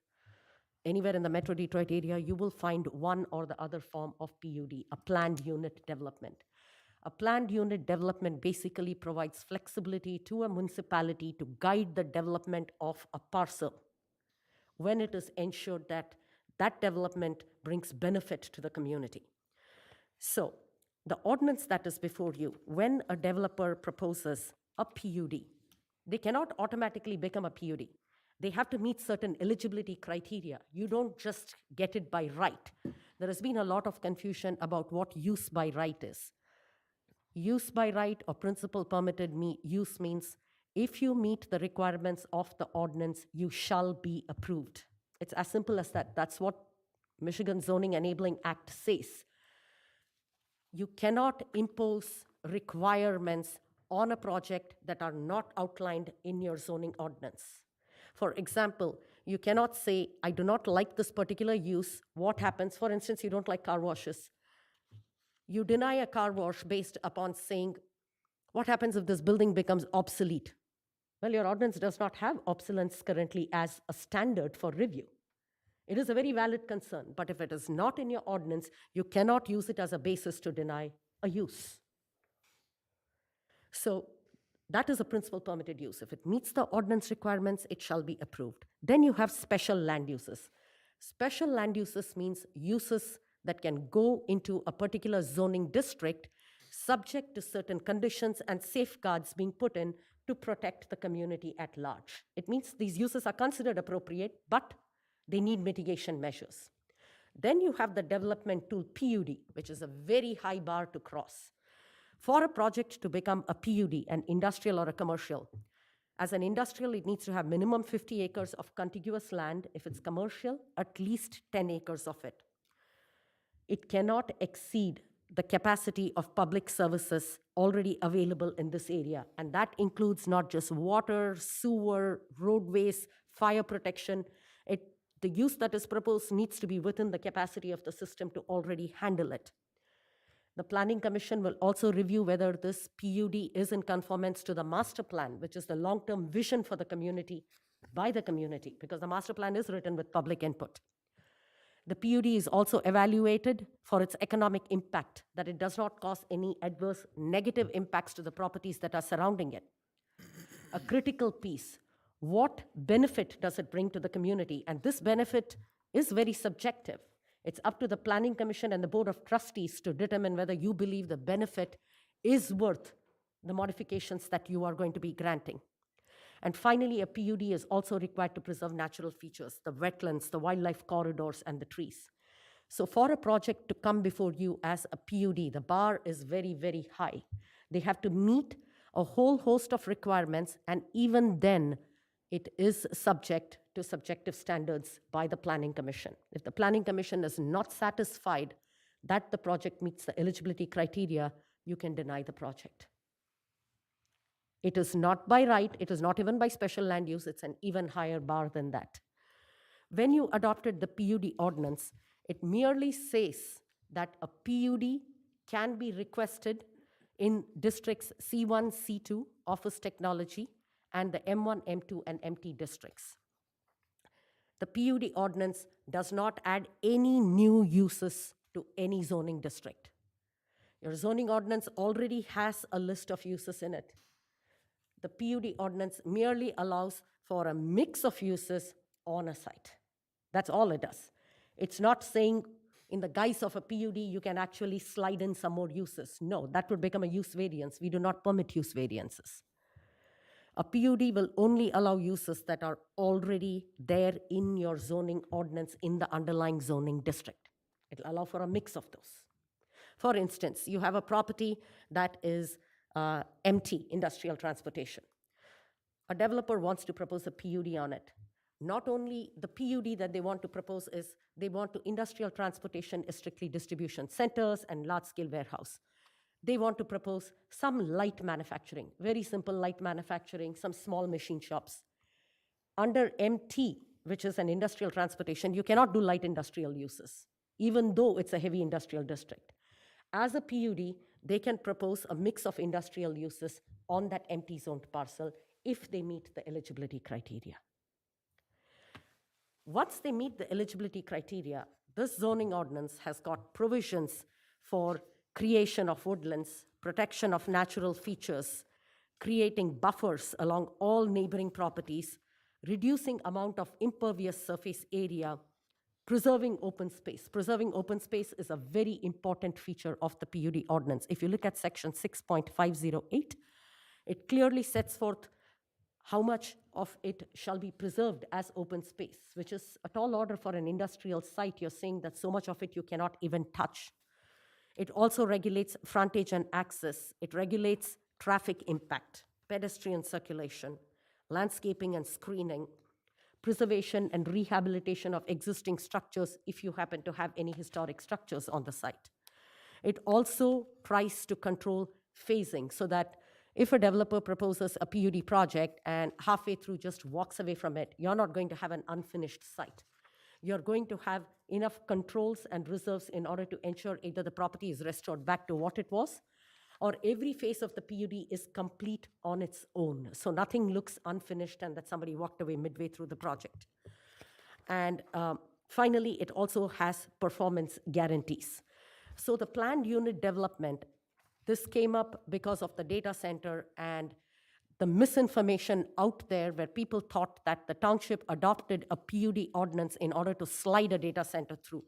anywhere in the Metro Detroit area, you will find one or the other form of PUD, a planned unit development. A planned unit development basically provides flexibility to a municipality to guide the development of a parcel when it is ensured that that development brings benefit to the community. So the ordinance that is before you, when a developer proposes a PUD, they cannot automatically become a PUD. They have to meet certain eligibility criteria. You don't just get it by right. There has been a lot of confusion about what use by right is. Use by right or principal permitted use means if you meet the requirements of the ordinance, you shall be approved. It's as simple as that. That's what Michigan Zoning Enabling Act says. You cannot impose requirements on a project that are not outlined in your zoning ordinance. For example, you cannot say, I do not like this particular use. What happens? For instance, you don't like car washes. You deny a car wash based upon saying, what happens if this building becomes obsolete? Well, your ordinance does not have obsolescence currently as a standard for review. It is a very valid concern, but if it is not in your ordinance, you cannot use it as a basis to deny a use. So that is a principal permitted use. If it meets the ordinance requirements, it shall be approved. Then you have special land uses. Special land uses means uses that can go into a particular zoning district subject to certain conditions and safeguards being put in to protect the community at large. It means these uses are considered appropriate, but they need mitigation measures. Then you have the development tool PUD, which is a very high bar to cross. For a project to become a PUD, an industrial or a commercial, as an industrial, it needs to have minimum 50 acres of contiguous land. If it's commercial, at least 10 acres of it. It cannot exceed the capacity of public services already available in this area. And that includes not just water, sewer, roadways, fire protection. The use that is proposed needs to be within the capacity of the system to already handle it. The Planning Commission will also review whether this PUD is in conformance to the master plan, which is the long-term vision for the community by the community, because the master plan is written with public input. The PUD is also evaluated for its economic impact, that it does not cause any adverse negative impacts to the properties that are surrounding it. A critical piece, what benefit does it bring to the community? And this benefit is very subjective. It's up to the Planning Commission and the Board of Trustees to determine whether you believe the benefit is worth the modifications that you are going to be granting. And finally, a PUD is also required to preserve natural features, the wetlands, the wildlife corridors, and the trees. So for a project to come before you as a PUD, the bar is very, very high. They have to meet a whole host of requirements, and even then, it is subject to subjective standards by the Planning Commission. If the Planning Commission is not satisfied that the project meets the eligibility criteria, you can deny the project. It is not by right, it is not even by special land use, it's an even higher bar than that. When you adopted the PUD ordinance, it merely says that a PUD can be requested in districts C1, C2, office technology, and the M1, M2, and MT districts. The PUD ordinance does not add any new uses to any zoning district. Your zoning ordinance already has a list of uses in it. The PUD ordinance merely allows for a mix of uses on a site. That's all it does. It's not saying in the guise of a PUD, you can actually slide in some more uses. No, that would become a use variance. We do not permit use variances. A PUD will only allow uses that are already there in your zoning ordinance in the underlying zoning district. It'll allow for a mix of those. For instance, you have a property that is empty, industrial transportation. A developer wants to propose a PUD on it. Not only the PUD that they want to propose is they want to industrial transportation is strictly distribution centers and large-scale warehouse. They want to propose some light manufacturing, very simple light manufacturing, some small machine shops. Under MT, which is an industrial transportation, you cannot do light industrial uses, even though it's a heavy industrial district. As a PUD, they can propose a mix of industrial uses on that empty zoned parcel if they meet the eligibility criteria. Once they meet the eligibility criteria, this zoning ordinance has got provisions for creation of woodlands, protection of natural features, creating buffers along all neighboring properties, reducing amount of impervious surface area, preserving open space. Preserving open space is a very important feature of the PUD ordinance. If you look at section 6.508, it clearly sets forth how much of it shall be preserved as open space, which is a tall order for an industrial site. You're saying that so much of it you cannot even touch. It also regulates frontage and access. It regulates traffic impact, pedestrian circulation, landscaping and screening, preservation and rehabilitation of existing structures if you happen to have any historic structures on the site. It also tries to control phasing so that if a developer proposes a PUD project and halfway through just walks away from it, you're not going to have an unfinished site. You're going to have enough controls and reserves in order to ensure either the property is restored back to what it was, or every phase of the PUD is complete on its own. So nothing looks unfinished and that somebody walked away midway through the project. And finally, it also has performance guarantees. So the planned unit development, this came up because of the data center and the misinformation out there where people thought that the township adopted a PUD ordinance in order to slide a data center through.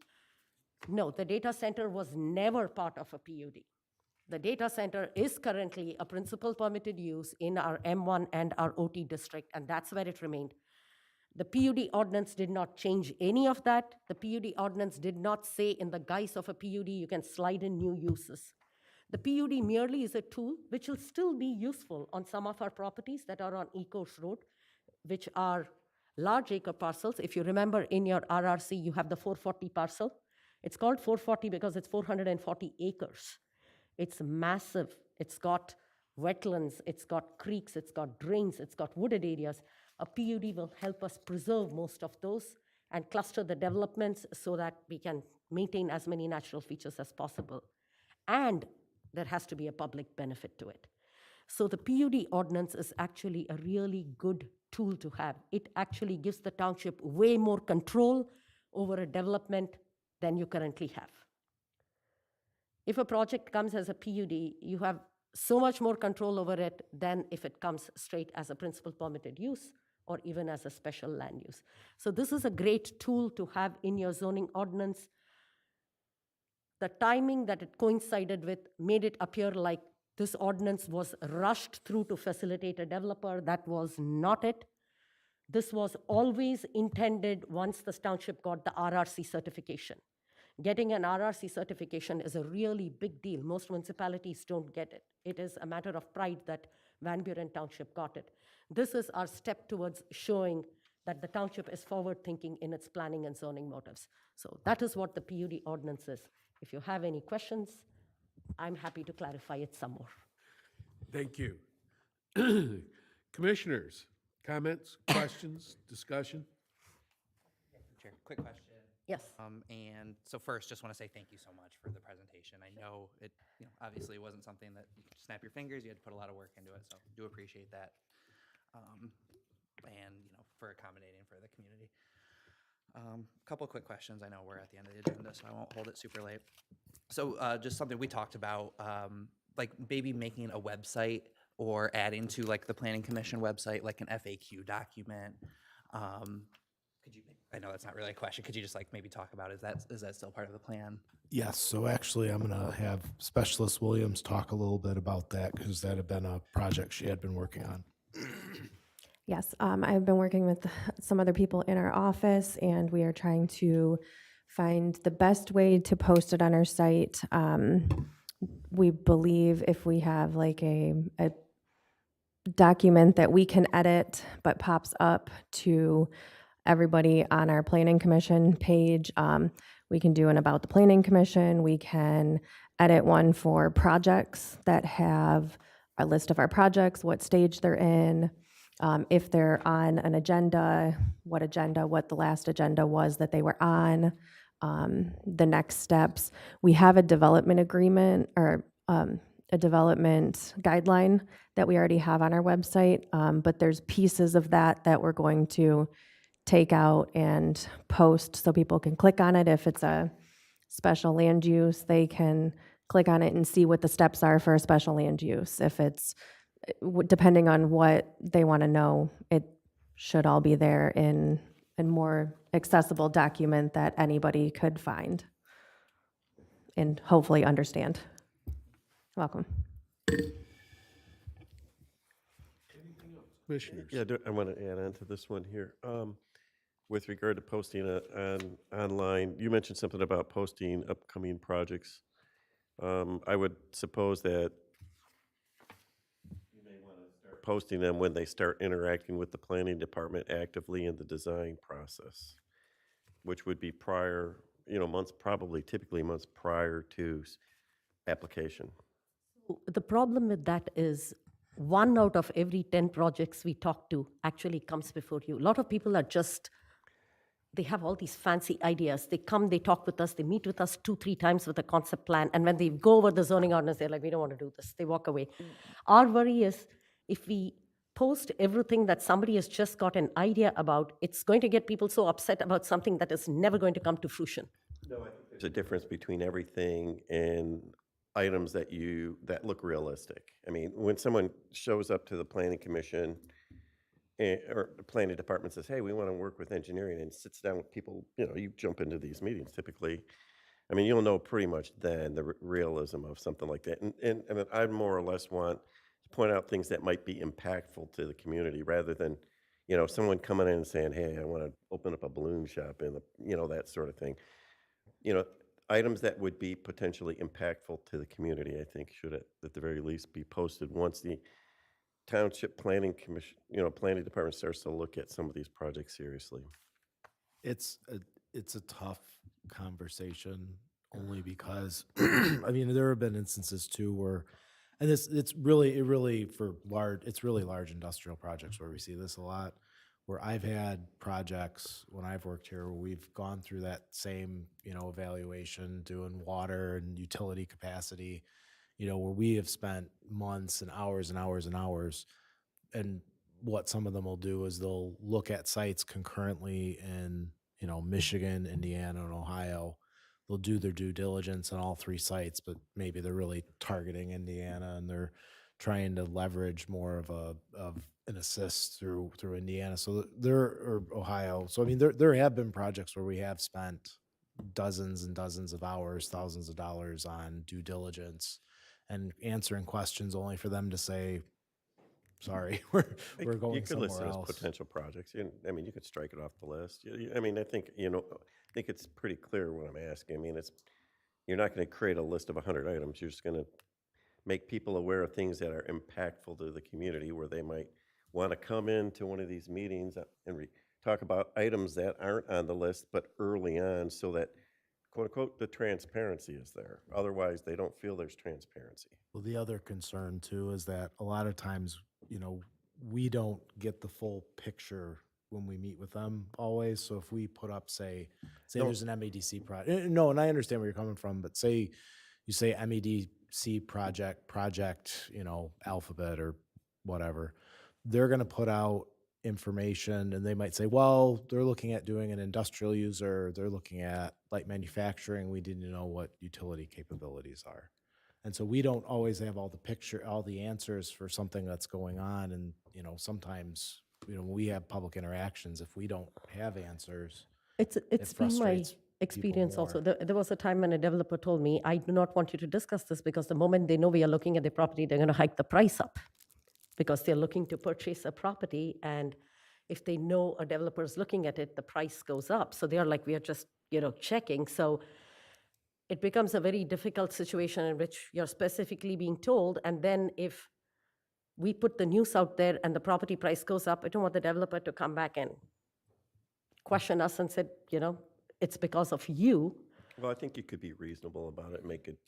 No, the data center was never part of a PUD. The data center is currently a principal permitted use in our M1 and our OT district, and that's where it remained. The PUD ordinance did not change any of that. The PUD ordinance did not say in the guise of a PUD you can slide in new uses. The PUD merely is a tool which will still be useful on some of our properties that are on E-Course Road, which are large acre parcels. If you remember in your RRC, you have the 440 parcel. It's called 440 because it's 440 acres. It's massive. It's got wetlands, it's got creeks, it's got drains, it's got wooded areas. A PUD will help us preserve most of those and cluster the developments so that we can maintain as many natural features as possible. And there has to be a public benefit to it. So the PUD ordinance is actually a really good tool to have. It actually gives the township way more control over a development than you currently have. If a project comes as a PUD, you have so much more control over it than if it comes straight as a principal permitted use or even as a special land use. So this is a great tool to have in your zoning ordinance. The timing that it coincided with made it appear like this ordinance was rushed through to facilitate a developer. That was not it. This was always intended once the township got the RRC certification. Getting an RRC certification is a really big deal. Most municipalities don't get it. It is a matter of pride that Van Buren Township got it. This is our step towards showing that the township is forward-thinking in its planning and zoning motives. So that is what the PUD ordinance is. If you have any questions, I'm happy to clarify it some more. Thank you. Commissioners, comments, questions, discussion? Chair, quick question. Yes. And so first, just want to say thank you so much for the presentation. I know it, obviously wasn't something that you could snap your fingers. You had to put a lot of work into it, so do appreciate that. And, for accommodating for the community. Couple quick questions. I know we're at the end of the agenda, so I won't hold it super late. So just something we talked about, like maybe making a website or adding to like the Planning Commission website, like an FAQ document. Could you, I know that's not really a question. Could you just like maybe talk about, is that still part of the plan? Yes, so actually I'm gonna have Specialist Williams talk a little bit about that because that had been a project she had been working on. Yes, I've been working with some other people in our office, and we are trying to find the best way to post it on our site. We believe if we have like a document that we can edit but pops up to everybody on our Planning Commission page, we can do an About the Planning Commission. We can edit one for projects that have a list of our projects, what stage they're in, if they're on an agenda, what the last agenda was that they were on, the next steps. We have a development agreement or a development guideline that we already have on our website, but there's pieces of that that we're going to take out and post so people can click on it. If it's a special land use, they can click on it and see what the steps are for a special land use. If it's depending on what they want to know, it should all be there in a more accessible document that anybody could find and hopefully understand. Welcome. Commissioners? Yeah, I want to add on to this one here. With regard to posting online, you mentioned something about posting upcoming projects. I would suppose that you may want to start posting them when they start interacting with the planning department actively in the design process, which would be prior, typically months prior to application. The problem with that is 1 out of every 10 projects we talk to actually comes before you. A lot of people are they have all these fancy ideas. They come, they talk with us, they meet with us 2-3 times with a concept plan, and when they go over the zoning ordinance, they're like, we don't want to do this. They walk away. Our worry is if we post everything that somebody has just got an idea about, it's going to get people so upset about something that is never going to come to fruition. No, I think there's a difference between everything and items that look realistic. I mean, when someone shows up to the planning commission or the planning department says, hey, we want to work with engineering, and sits down with people, you jump into these meetings typically. I mean, you'll know pretty much then the realism of something like that. And I more or less want to point out things that might be impactful to the community rather than, someone coming in and saying, hey, I want to open up a balloon shop and, that sort of thing. Items that would be potentially impactful to the community, I think, should at the very least be posted once the Township Planning Commission, Planning Department starts to look at some of these projects seriously. It's a tough conversation only because, I mean, there have been instances too where, and it's really large industrial projects where we see this a lot, where I've had projects when I've worked here where we've gone through that same, evaluation, doing water and utility capacity, where we have spent months and hours and hours and hours. And what some of them will do is they'll look at sites concurrently in, Michigan, Indiana, and Ohio. They'll do their due diligence on all 3 sites, but maybe they're really targeting Indiana and they're trying to leverage more of an assist through Indiana. So or Ohio. So I mean, there have been projects where we have spent dozens and dozens of hours, thousands of dollars on due diligence and answering questions only for them to say, sorry, we're going somewhere else. You could list it as potential projects. I mean, you could strike it off the list. I mean, I think it's pretty clear what I'm asking. I mean, you're not going to create a list of 100 items. You're just going to make people aware of things that are impactful to the community where they might want to come into one of these meetings and talk about items that aren't on the list, but early on, so that, quote unquote, the transparency is there. Otherwise, they don't feel there's transparency. Well, the other concern too is that a lot of times, we don't get the full picture when we meet with them always. So if we put up, say No. there's an MEDC project, no, and I understand where you're coming from, but say you say MEDC project, Alphabet or whatever, they're going to put out information and they might say, well, they're looking at doing an industrial user, they're looking at light manufacturing, we didn't know what utility capabilities are. And so we don't always have all the answers for something that's going on. And, sometimes, when we have public interactions, if we don't have answers, It's been my frustrates people experience also. more. There was a time when a developer told me, I do not want you to discuss this because the moment they know we are looking at the property, they're going to hike the price up because they're looking to purchase a property. And if they know a developer is looking at it, the price goes up. So they're like, we are just, checking. So it becomes a very difficult situation in which you're specifically being told. And then if we put the news out there and the property price goes up, I don't want the developer to come back and question us and said, it's because of you. Well, I think you could be reasonable about it, make it,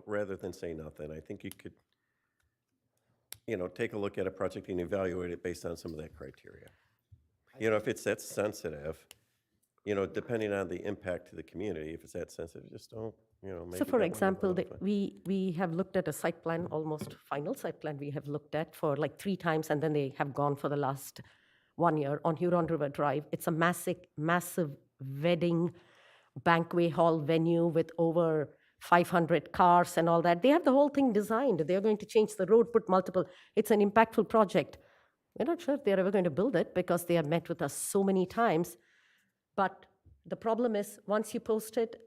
rather than say nothing. I think you could, take a look at a project and evaluate it based on some of that criteria. If it's that sensitive, depending on the impact to the community, if it's that sensitive, just don't, maybe. So for example, we have looked at a site plan, almost final site plan we have looked at for like 3 times, and then they have gone for the last 1 year on Huron River Drive. It's a massive wedding banquet hall venue with over 500 cars and all that. They have the whole thing designed. They're going to change the road, put multiple. It's an impactful project. We're not sure if they're ever going to build it because they have met with us so many times. But the problem is, once you post it,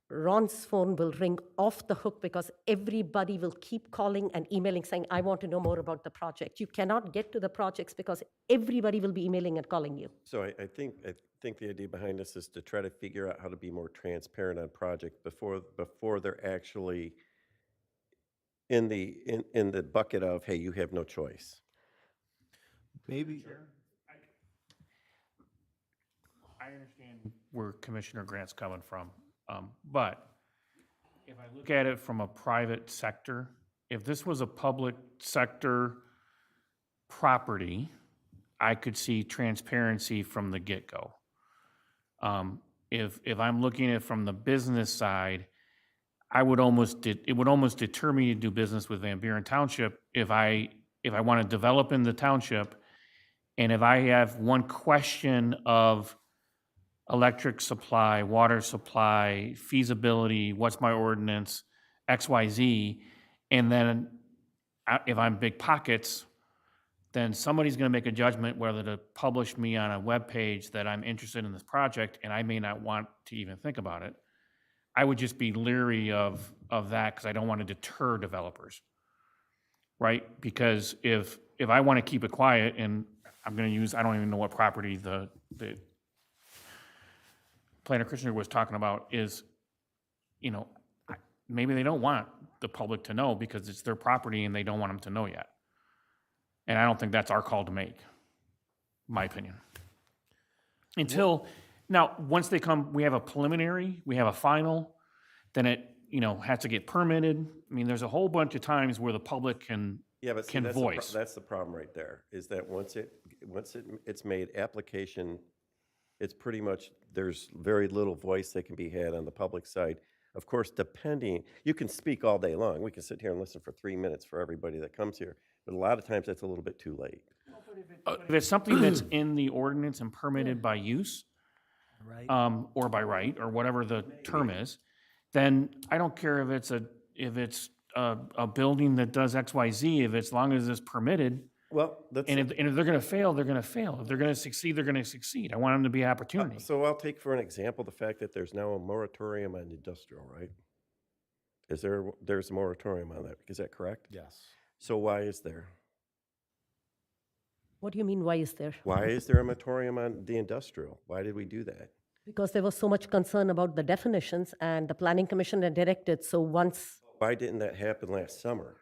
Ron's phone will ring off the hook because everybody will keep calling and emailing saying, I want to know more about the project. You cannot get to the projects because everybody will be emailing and calling you. So I think the idea behind this is to try to figure out how to be more transparent on projects before they're actually in the bucket of, hey, you have no choice. Maybe. I understand where Commissioner Grant's coming from, but if I look at it from a private sector, if this was a public sector property, I could see transparency from the get-go. If I'm looking at it from the business side, it would almost deter me to do business with Van Buren Township if I want to develop in the township, and if I have one question of electric supply, water supply, feasibility, what's my ordinance, XYZ, and then if I'm big pockets, then somebody's going to make a judgment whether to publish me on a web page that I'm interested in this project, and I may not want to even think about it. I would just be leery of that because I don't want to deter developers, right? Because if I want to keep it quiet, and I'm going to use, I don't even know what property the planner Christian was talking about is, maybe they don't want the public to know because it's their property and they don't want them to know yet. And I don't think that's our call to make, my opinion. Now, once they come, we have a preliminary, we have a final, then it, has to get permitted. I mean, there's a whole bunch of times where the public can voice. That's the problem right there, is that once it's made application, it's pretty much, there's very little voice that can be had on the public side. Of course, you can speak all day long. We can sit here and listen for 3 minutes for everybody that comes here, but a lot of times that's a little bit too late. If it's something that's in the ordinance and permitted by use, Right. or by right, or whatever the term is, then I don't care if it's a building that does X, Y, Z, as long as it's permitted. Well, And if they're going to fail, they're going to fail. If they're going to succeed, they're going to succeed. I want them to be opportunity. So I'll take for an example the fact that there's now a moratorium on industrial, right? There's a moratorium on that, is that correct? Yes. So why is there? What do you mean, why is there? Why is there a moratorium on the industrial? Why did we do that? Because there was so much concern about the definitions, and the Planning Commission had directed, so once. Why didn't that happen last summer?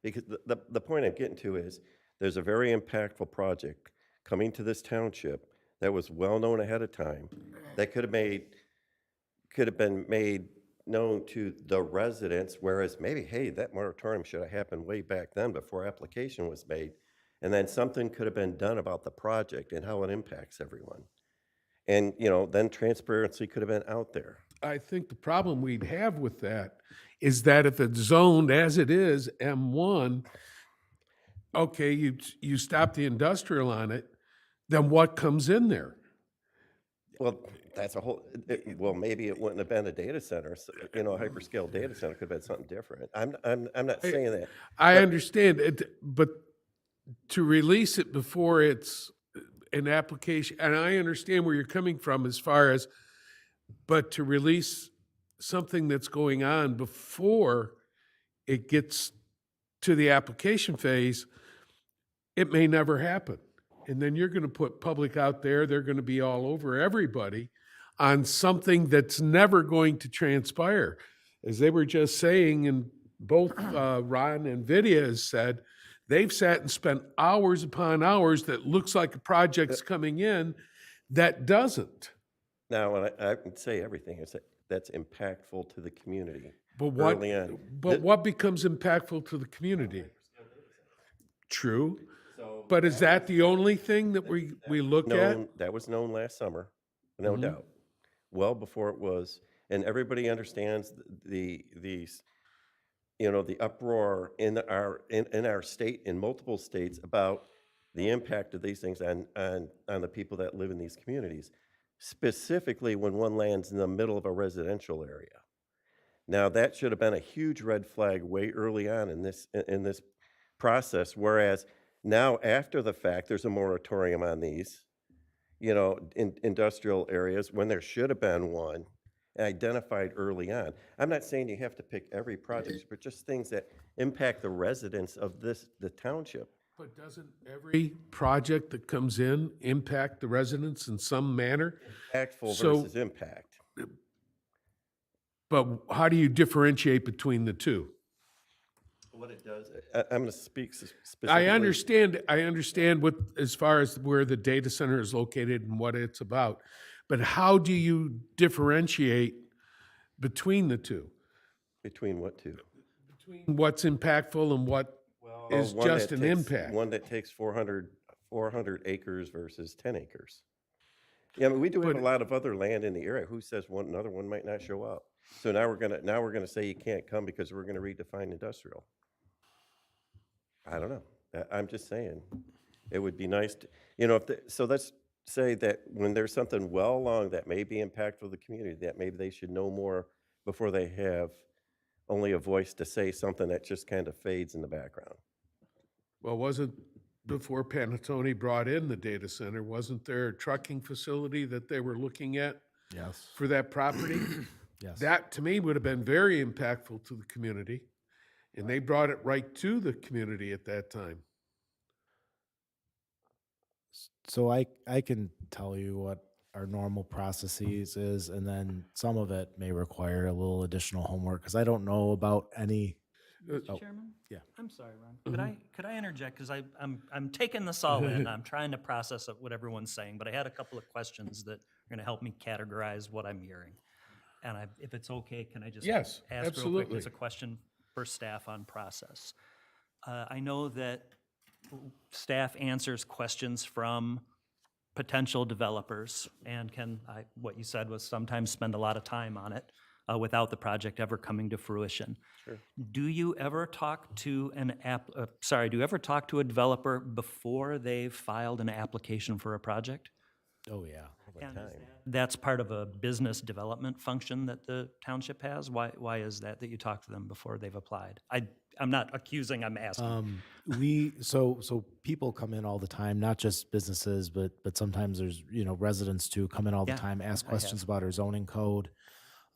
Because the point I'm getting to is, there's a very impactful project coming to this township that was well-known ahead of time, that could have been made known to the residents, whereas maybe, hey, that moratorium should have happened way back then before application was made. And then something could have been done about the project and how it impacts everyone. And, then transparency could have been out there. I think the problem we'd have with that is that if it's zoned as it is, M1, okay, you stop the industrial on it, then what comes in there? Well, that's a whole, well, maybe it wouldn't have been a data center, a hyperscale data center could have been something different. I'm not saying that. I understand it, but to release it before it's an application, and I understand where you're coming from as far as, but to release something that's going on before it gets to the application phase, it may never happen. And then you're going to put public out there, they're going to be all over everybody on something that's never going to transpire. As they were just saying, and both Ron and Vidya has said, they've sat and spent hours upon hours that looks like a project's coming in that doesn't. Now, and I can say everything that's impactful to the community But what, early on. but what becomes impactful to the community? True. But is that the only thing that we look at? That was known last summer, no doubt. Well before it was, and everybody understands the uproar in our state, in multiple states, about the impact of these things on the people that live in these communities, specifically when one lands in the middle of a residential area. Now, that should have been a huge red flag way early on in this process, whereas now, after the fact, there's a moratorium on these, in industrial areas, when there should have been one identified early on. I'm not saying you have to pick every project, but just things that impact the residents of the township. But doesn't every project that comes in impact the residents in some manner? Impactful So- versus impact. But how do you differentiate between the two? What it does, I'm going to speak specifically. I understand what, as far as where the data center is located and what it's about, but how do you differentiate between the two? Between what two? Between what's impactful and what is One just that an takes- impact? One that takes 400 acres versus 10 acres. Yeah, I mean, we do have a But- lot of other land in the area. Who says another one might not show up? So now we're gonna say you can't come because we're gonna redefine industrial. I don't know. I'm just saying, it would be nice to, so let's say that when there's something well along that may be impactful to the community, that maybe they should know more before they have only a voice to say something that just kind of fades in the background. Well, wasn't, before Panattoni brought in the data center, wasn't there a trucking facility that they were looking at Yes. for that property? Yes. That, to me, would have been very impactful to the community, and they brought it right to the community at that time. So I can tell you what our normal processes is, and then some of it may require a little additional homework, because I don't know about any. Uh, Oh, Chairman? yeah. I'm sorry, Ron. Could I interject? Because I'm taking this all in. I'm trying to process what everyone's saying, but I had a couple of questions that are going to help me categorize what I'm hearing. And if it's okay, can I just Yes, ask real quick? absolutely. It's a question for staff on process. I know that staff answers questions from potential developers and what you said was sometimes spend a lot of time on it without the project ever coming to fruition. Sure. Do you ever talk to do you ever talk to a developer before they've filed an application for a project? Oh, yeah. And that's part of a business development function that the township has? Why is that you talk to them before they've applied? I'm not accusing, I'm asking. So people come in all the time, not just businesses, but sometimes there's, residents too, come in all the Yeah, time, ask I questions have. about our zoning code.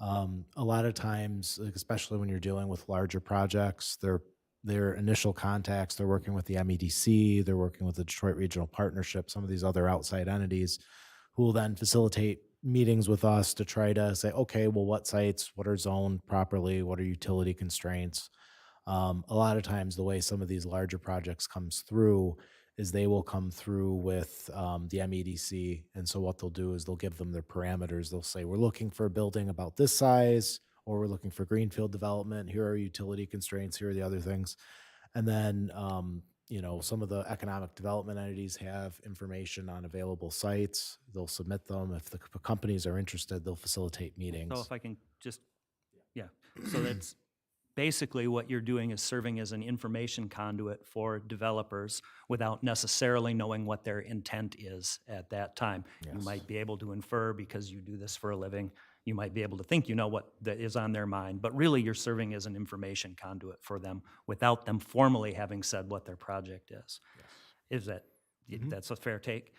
A lot of times, like, especially when you're dealing with larger projects, their initial contacts, they're working with the MEDC, they're working with the Detroit Regional Partnership, some of these other outside entities who will then facilitate meetings with us to try to say, okay, well, what sites, what are zoned properly, what are utility constraints? A lot of times, the way some of these larger projects comes through is they will come through with the MEDC. And so what they'll do is they'll give them their parameters. They'll say, we're looking for a building about this size, or we're looking for greenfield development. Here are utility constraints. Here are the other things. And then, some of the economic development entities have information on available sites. They'll submit them. If the companies are interested, they'll facilitate meetings. So if I can just, yeah, so that's basically what you're doing is serving as an information conduit for developers without necessarily knowing what their intent is at that time. You Yes. might be able to infer because you do this for a living. You might be able to think you know what that is on their mind, but really you're serving as an information conduit for them without them formally having said what their project is. Is that, that's a fair take?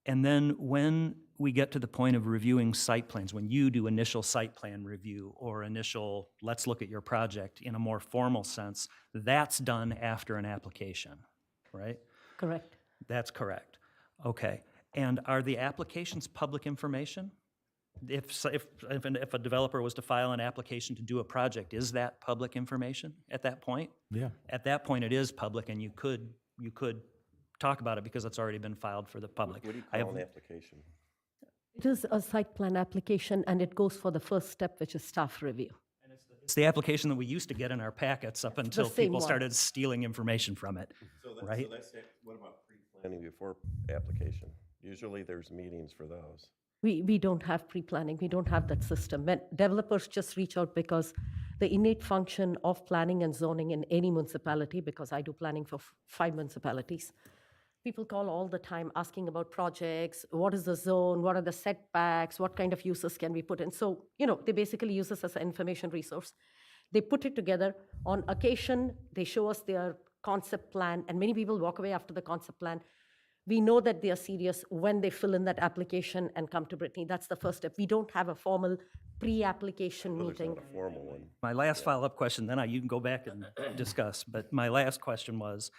And then when we get to the point of reviewing site plans, when you do initial site plan review or initial, let's look at your project in a more formal sense, that's done after an application, right? Correct. That's correct. Okay. And are the applications public information? If a developer was to file an application to do a project, is that public information at that point? Yeah. At that point, it is public, and you could talk about it because it's already been filed for the public. What do you I call have- an application? It is a site plan application, and it goes for the first step, which is staff review. It's the application that we used to get in our packets up until same people one. started stealing information from it, right? So that's, what about pre-planning before application? Usually there's meetings for those. We don't have pre-planning. We don't have that system. When developers just reach out because the innate function of planning and zoning in any municipality, because I do planning for 5 municipalities, people call all the time asking about projects, what is the zone, what are the setbacks, what kind of uses can we put in. So, they basically use us as an information resource. They put it together. On occasion, they show us their concept plan, and many people walk away after the concept plan. We know that they are serious when they fill in that application and come to Brittany. That's the first step. We don't have a formal pre-application Well, there's meeting. not a formal one. My last follow-up question, then you can go back and discuss, but my last question was,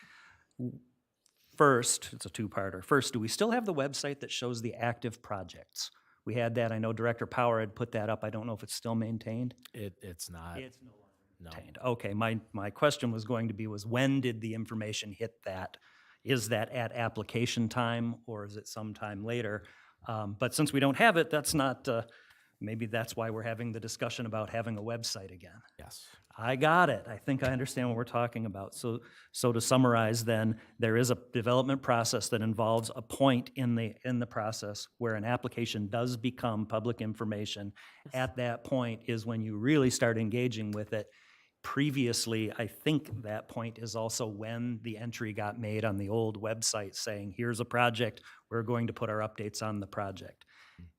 first, it's a two-parter. First, do we still have the website that shows the active projects? We had that. I know Director Power had put that up. I don't know if it's still maintained. It's not. It's no longer maintained. Okay, my question was going to be when did the information hit that? Is that at application time or is it sometime later? But since we don't have it, that's not, maybe that's why we're having the discussion about having a website again. Yes. I got it. I think I understand what we're talking about. So to summarize then, there is a development process that involves a point in the process where an application does become public information. At that point is when you really start engaging with it. Previously, I think that point is also when the entry got made on the old website saying, here's a project, we're going to put our updates on the project.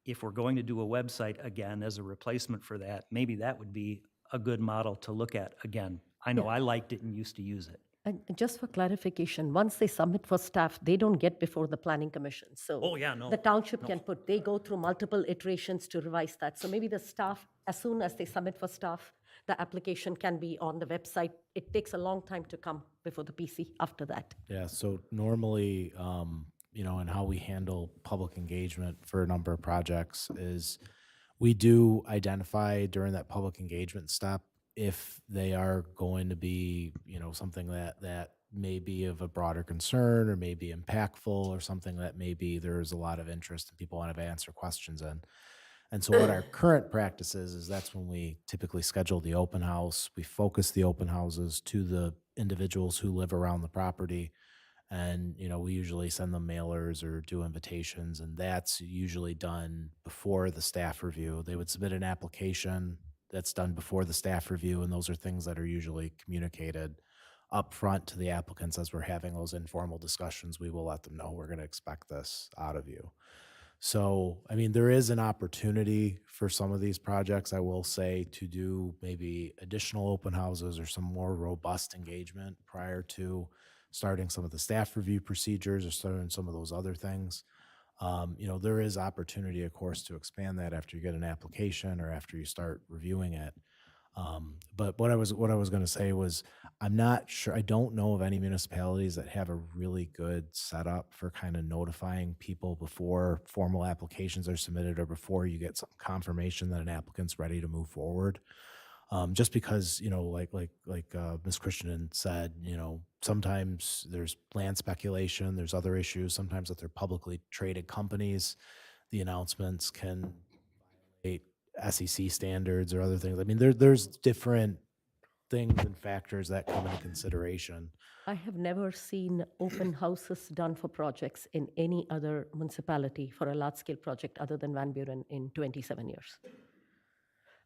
If we're going to do a website again as a replacement for that, maybe that would be a good model to look at again. I know I liked it and used to use it. And just for clarification, once they submit for staff, they don't get before the planning commission. So Oh, yeah, no. the township can they go through multiple iterations to revise that. So maybe the staff, as soon as they submit for staff, the application can be on the website. It takes a long time to come before the PC after that. Yeah, so normally, and how we handle public engagement for a number of projects is we do identify during that public engagement step if they are going to be, something that may be of a broader concern or may be impactful or something that maybe there's a lot of interest and people want to answer questions in. And so what our current practice is that's when we typically schedule the open house. We focus the open houses to the individuals who live around the property. And, we usually send them mailers or do invitations, and that's usually done before the staff review. They would submit an application that's done before the staff review, and those are things that are usually communicated up front to the applicants as we're having those informal discussions. We will let them know we're going to expect this out of you. So, there is an opportunity for some of these projects, I will say, to do maybe additional open houses or some more robust engagement prior to starting some of the staff review procedures or starting some of those other things. There is opportunity, of course, to expand that after you get an application or after you start reviewing it. But what I was going to say was, I'm not sure. I don't know of any municipalities that have a really good setup for kind of notifying people before formal applications are submitted or before you get some confirmation that an applicant's ready to move forward. Just because, Ms. Christian said, sometimes there's land speculation, there's other issues, sometimes that they're publicly traded companies, the announcements can violate SEC standards or other things. I mean, there's different things and factors that come into consideration. I have never seen open houses done for projects in any other municipality for a large-scale project other than Van Buren in 27 years.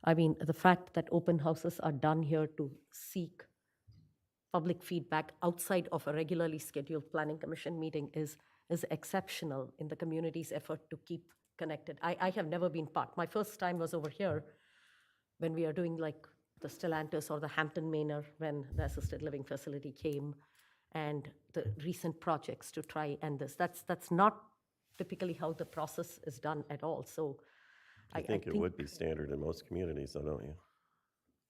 I mean, the fact that open houses are done here to seek public feedback outside of a regularly scheduled planning commission meeting is exceptional in the community's effort to keep connected. I have never been part. My first time was over here when we are doing like the Stellantis or the Hampton Manor when the assisted living facility came, and the recent projects to try and this. That's not typically how the process is done at all. So I think it would be standard in most communities, though, don't you?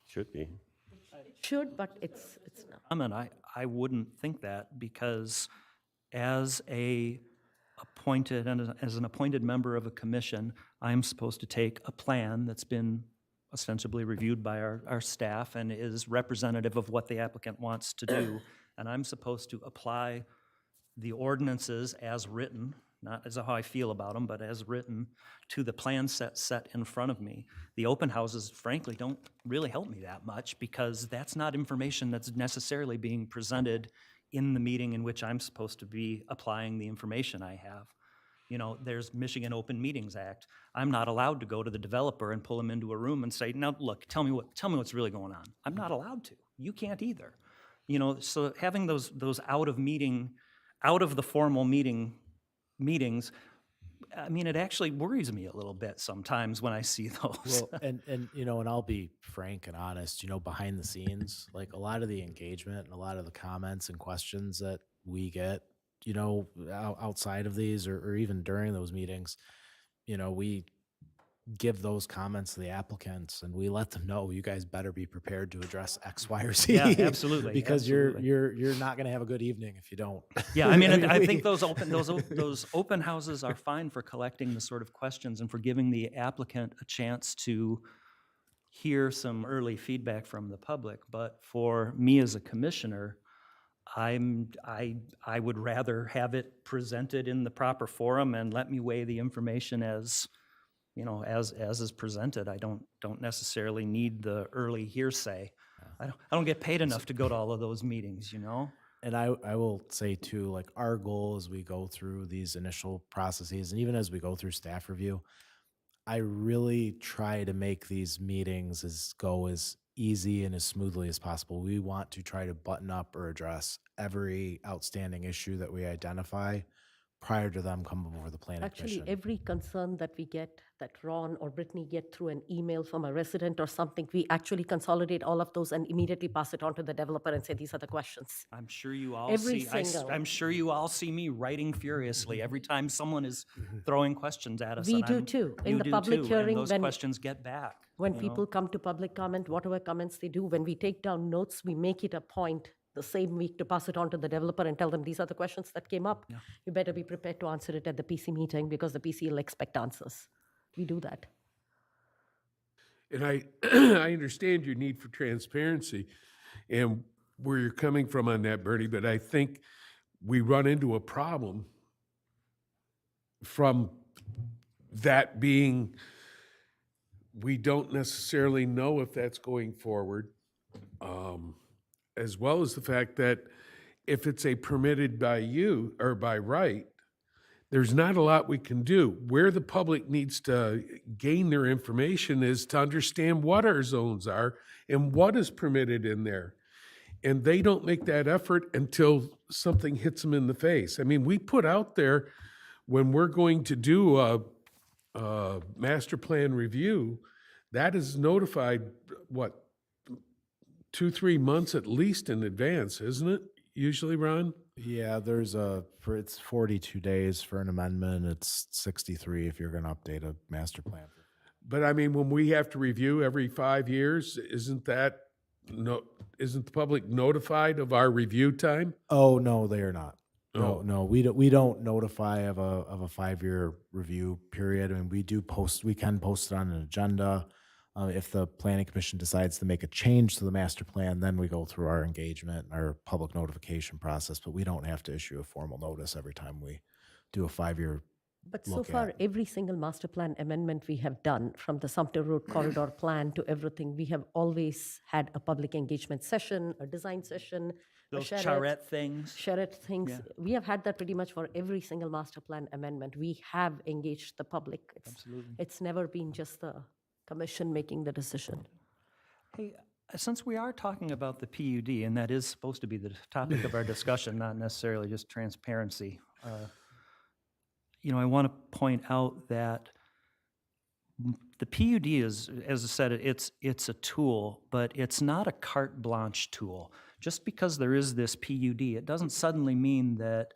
Should be. should, but it's not. I wouldn't think that, because as an appointed member of a commission, I'm supposed to take a plan that's been ostensibly reviewed by our staff and is representative of what the applicant wants to do. And I'm supposed to apply the ordinances as written, not as how I feel about them, but as written, to the plan set in front of me. The open houses, frankly, don't really help me that much, because that's not information that's necessarily being presented in the meeting in which I'm supposed to be applying the information I have. You know, there's Michigan Open Meetings Act. I'm not allowed to go to the developer and pull him into a room and say, now, look, tell me what's really going on. I'm not allowed to. You can't either. You know, so having those out of the formal meetings, I mean, it actually worries me a little bit sometimes when I see those. Well, and I'll be frank and honest, behind the scenes, like a lot of the engagement and a lot of the comments and questions that we get, outside of these or even during those meetings, we give those comments to the applicants and we let them know, you guys better be prepared to address X, Y, or Z. Yeah, absolutely. Because absolutely. you're not going to have a good evening if you don't. Yeah, I mean, I think those open houses are fine for collecting the sort of questions and for giving the applicant a chance to hear some early feedback from the public. But for me as a commissioner, I would rather have it presented in the proper forum and let me weigh the information as is presented. I don't necessarily need the early hearsay. I don't get paid enough to go to all of those meetings, And I will say too, like our goal as we go through these initial processes and even as we go through staff review, I really try to make these meetings go as easy and as smoothly as possible. We want to try to button up or address every outstanding issue that we identify prior to them coming before the planning commission. Actually, every concern that we get, that Ron or Brittany get through an email from a resident or something, we actually consolidate all of those and immediately pass it on to the developer and say, these are the questions. I'm sure you all Every see. single. I'm sure you all see me writing furiously every time someone is throwing questions at us. We and do too. In you the do public too, hearing, and those when- questions get back. When you know? people come to public comment, whatever comments they do, when we take down notes, we make it a point the same week to pass it on to the developer and tell them, these are the questions that came up. Yeah. You better be prepared to answer it at the PC meeting because the PC will expect answers. We do that. And I, I understand your need for transparency and where you're coming from on that, Bernie, but I think we run into a problem from that being, we don't necessarily know if that's going forward, as well as the fact that if it's a permitted by you or by right, there's not a lot we can do. Where the public needs to gain their information is to understand what our zones are and what is permitted in there. And they don't make that effort until something hits them in the face. I mean, we put out there when we're going to do a master plan review, that is notified, 2-3 months at least in advance, isn't it? Usually, Ron? Yeah, it's 42 days for an amendment. It's 63 if you're going to update a master plan. But I mean, when we have to review every 5 years, isn't the public notified of our review time? Oh, no, they are not. Oh. No, we don't notify of a 5-year review period. I mean, we can post it on an agenda. If the planning commission decides to make a change to the master plan, then we go through our engagement, our public notification process, but we don't have to issue a formal notice every time we do a 5-year But so look far, at. every single master plan amendment we have done, from the Sumter Road corridor plan to everything, we have always had a public engagement session, a design session, a Those charrette. charrette things. Charrette things. Yeah. We have had that pretty much for every single master plan amendment. We have engaged the public. Absolutely. It's never been just the commission making the decision. Hey, since we are talking about the PUD, and that is supposed to be the topic of our discussion, not necessarily just transparency, I want to point out that the PUD is, as I said, it's a tool, but it's not a carte blanche tool. Just because there is this PUD, it doesn't suddenly mean that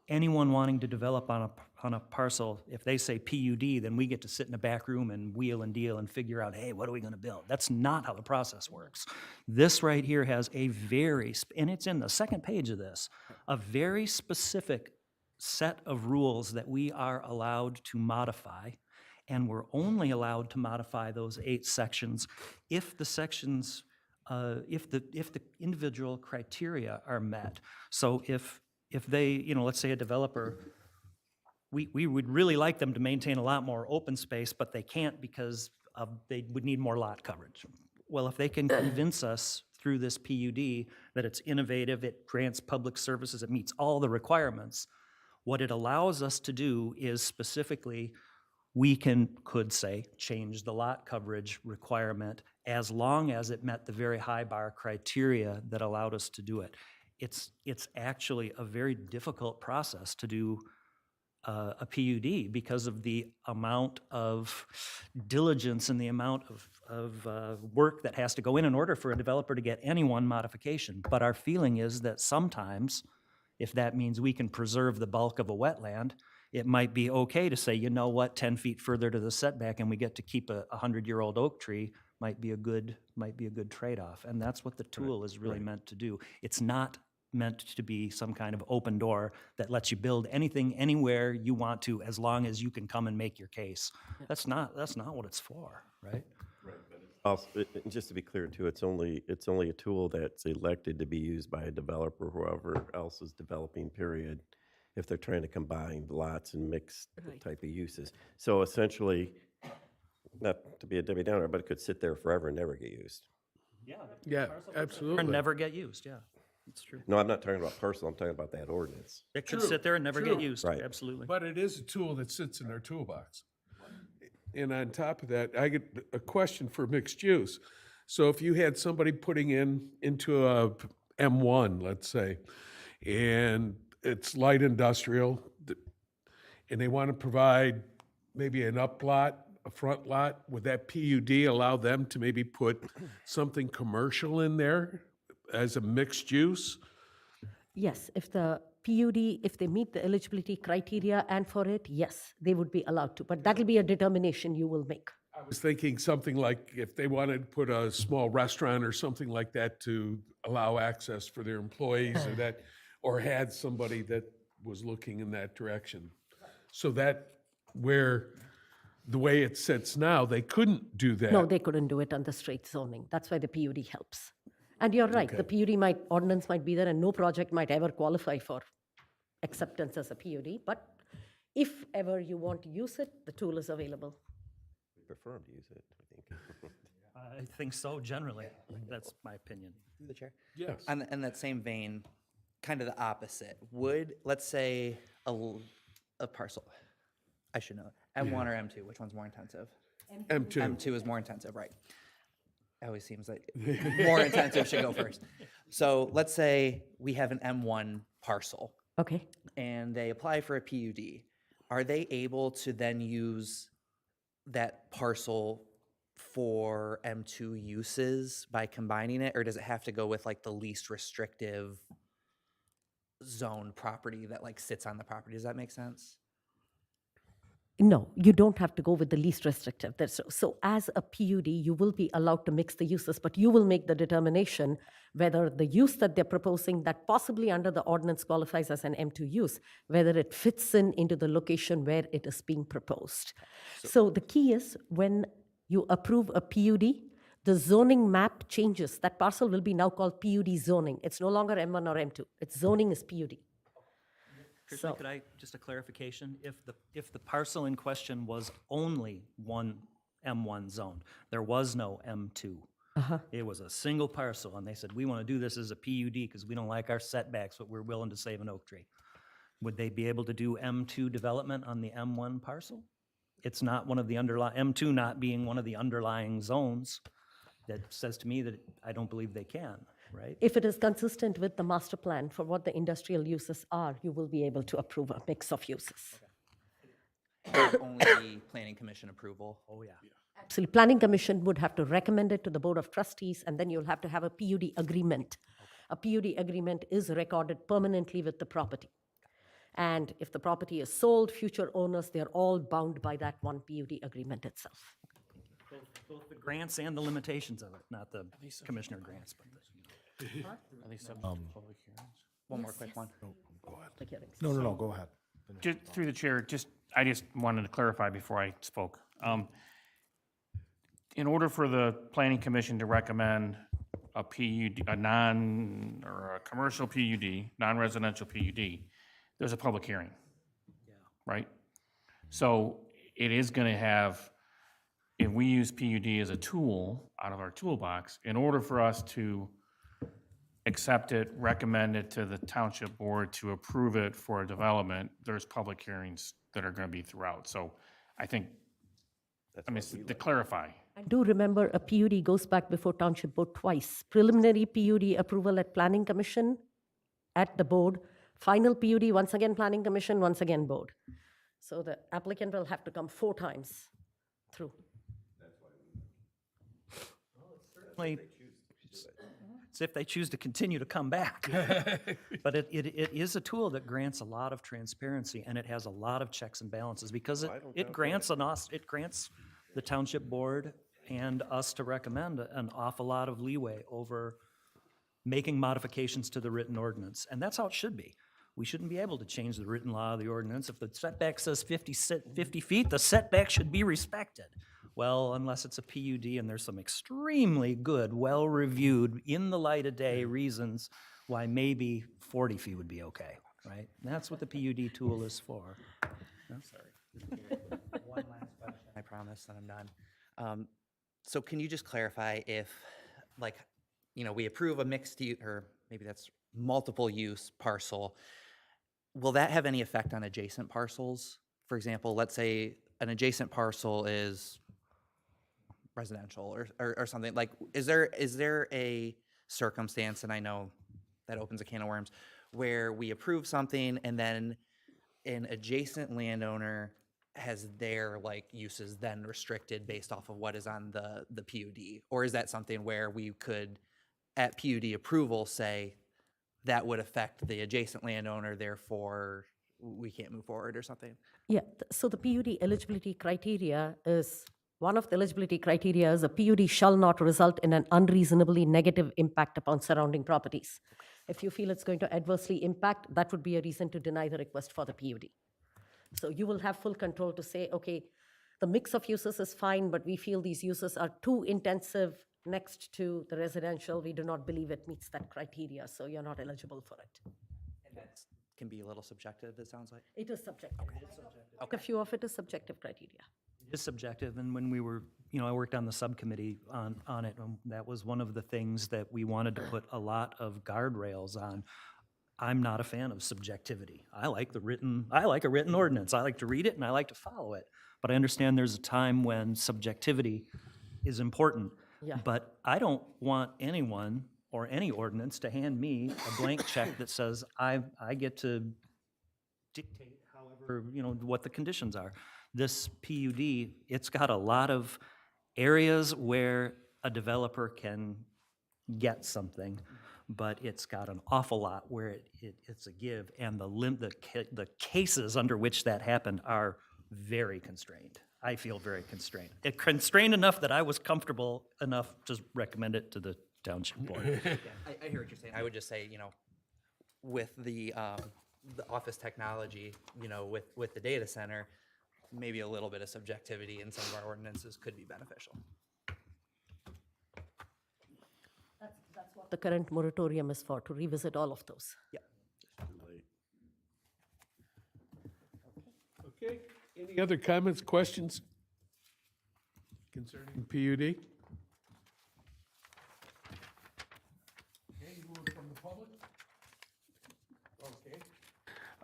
anyone wanting to develop on a parcel, if they say PUD, then we get to sit in a back room and wheel and deal and figure out, hey, what are we going to build? That's not how the process works. This right here has a and it's in the second page of this, a very specific set of rules that we are allowed to modify, and we're only allowed to modify those 8 sections if the sections, if the individual criteria are met. So if they, let's say a developer, we would really like them to maintain a lot more open space, but they can't because they would need more lot coverage. Well, if they can convince us through this PUD that it's innovative, it grants public services, it meets all the requirements, what it allows us to do is specifically, we could say, change the lot coverage requirement as long as it met the very high bar criteria that allowed us to do it. It's actually a very difficult process to do a PUD because of the amount of diligence and the amount of work that has to go in order for a developer to get any one modification. But our feeling is that sometimes, if that means we can preserve the bulk of a wetland, it might be okay to say, you know what, 10 feet further to the setback and we get to keep a 100-year-old oak tree might be a good trade-off. And that's what the tool is really meant to do. It's not meant to be some kind of open door that lets you build anything anywhere you want to as long as you can come and make your case. That's not what it's for, right? Also, just to be clear too, it's only a tool that's elected to be used by a developer, or whoever else is developing, period, if they're trying to combine lots and mix type of uses. So essentially, not to be a Debbie Downer, but it could sit there forever and never get used. Yeah, absolutely. Or never get used, yeah, that's true. No, I'm not talking about personal, I'm talking about that ordinance. It could True, sit there and never get true. used, Right. absolutely. But it is a tool that sits in our toolbox. And on top of that, I get a question for mixed use. So if you had somebody putting into a M1, let's say, and it's light industrial, and they want to provide maybe an up lot, a front lot, would that PUD allow them to maybe put something commercial in there as a mixed use? Yes, if the PUD, if they meet the eligibility criteria and for it, yes, they would be allowed to. But that'll be a determination you will make. I was thinking something like if they wanted to put a small restaurant or something like that to allow access for their employees or had somebody that was looking in that direction. So that the way it sits now, they couldn't do that. No, they couldn't do it on the straight zoning. That's why the PUD helps. And you're right, the PUD ordinance might be there and no project might ever qualify for acceptance as a PUD. But if ever you want to use it, the tool is available. We prefer them to use it, I think. I think so, generally. That's my opinion. Through the chair. Yes. In that same vein, kind of the opposite. Would, let's say, a parcel, I should know, M1 or M2, which one's more intensive? M2. M2 is more intensive, right. It always seems like more intensive should go first. So let's say we have an M1 parcel. Okay. And they apply for a PUD. Are they able to then use that parcel for M2 uses by combining it, or does it have to go with like the least restrictive zone property that like sits on the property? Does that make sense? No, you don't have to go with the least restrictive. So as a PUD, you will be allowed to mix the uses, but you will make the determination whether the use that they're proposing that possibly under the ordinance qualifies as an M2 use, whether it fits into the location where it is being proposed. So the key is when you approve a PUD, the zoning map changes. That parcel will be now called PUD zoning. It's no longer M1 or M2. Its zoning is PUD. Krishna, could I, just a clarification, if the parcel in question was only one M1 zone, there was no M2. It was a single parcel, and they said, we want to do this as a PUD because we don't like our setbacks, but we're willing to save an oak tree. Would they be able to do M2 development on the M1 parcel? It's not one of the underlying, M2 not being one of the underlying zones. That says to me that I don't believe they can, right? If it is consistent with the master plan for what the industrial uses are, you will be able to approve a mix of uses. Only planning commission approval. Oh, yeah. Absolutely. Planning Commission would have to recommend it to the Board of Trustees, and then you'll have to have a PUD agreement. A PUD agreement is recorded permanently with the property. And if the property is sold, future owners, they're all bound by that one PUD agreement itself. Both the grants and the limitations of it, not the commissioner grants, but the, Are they subject to public hearings? One more quick one. No, go ahead. Just through the chair, I just wanted to clarify before I spoke. In order for the planning commission to recommend a PUD, or a commercial PUD, non-residential PUD, there's a public hearing. Right? So it is gonna have, if we use PUD as a tool out of our toolbox, in order for us to accept it, recommend it to the township board to approve it for a development, there's public hearings that are gonna be throughout. So I think, to clarify. I do remember a PUD goes back before Township Board twice. Preliminary PUD approval at Planning Commission, at the board. Final PUD, once again Planning Commission, once again board. So the applicant will have to come 4 times through. it's if they choose to continue to come back. But it is a tool that grants a lot of transparency, and it has a lot of checks and balances, because it grants the township board and us to recommend an awful lot of leeway over making modifications to the written ordinance. And that's how it should be. We shouldn't be able to change the written law of the ordinance. If the setback says 50 feet, the setback should be respected. Well, unless it's a PUD and there's some extremely good, well-reviewed, in the light of day reasons why maybe 40 feet would be okay, right? And that's what the PUD tool is for. I'm sorry. One last question, I promise, then I'm done. So can you just clarify if, like, we approve a mixed use, or maybe that's multiple use parcel, will that have any effect on adjacent parcels? For example, let's say an adjacent parcel is residential or something, like, is there a circumstance, and I know that opens a can of worms, where we approve something and then an adjacent landowner has their uses then restricted based off of what is on the PUD? Or is that something where we could, at PUD approval, say that would affect the adjacent landowner, therefore we can't move forward or something? Yeah, so the PUD eligibility criteria is, one of the eligibility criteria is a PUD shall not result in an unreasonably negative impact upon surrounding properties. If you feel it's going to adversely impact, that would be a reason to deny the request for the PUD. So you will have full control to say, okay, the mix of uses is fine, but we feel these uses are too intensive next to the residential. We do not believe it meets that criteria, so you're not eligible for it. And that can be a little subjective, it sounds like? It is subjective. A few of it is subjective criteria. It is subjective, and when we were, I worked on the subcommittee on it, and that was one of the things that we wanted to put a lot of guardrails on. I'm not a fan of subjectivity. I like a written ordinance. I like to read it and I like to follow it. But I understand there's a time when subjectivity is important. Yeah. But I don't want anyone or any ordinance to hand me a blank check that says I get to dictate however, what the conditions are. This PUD, it's got a lot of areas where a developer can get something, but it's got an awful lot where it's a give, and the cases under which that happened are very constrained. I feel very constrained. It constrained enough that I was comfortable enough to recommend it to the township board. I hear what you're saying. I would just say, with the office technology, with the data center, maybe a little bit of subjectivity in some of our ordinances could be beneficial. That's what the current moratorium is for, to revisit all of those. Yeah. Okay, any other comments, questions concerning PUD? Anyone from the public?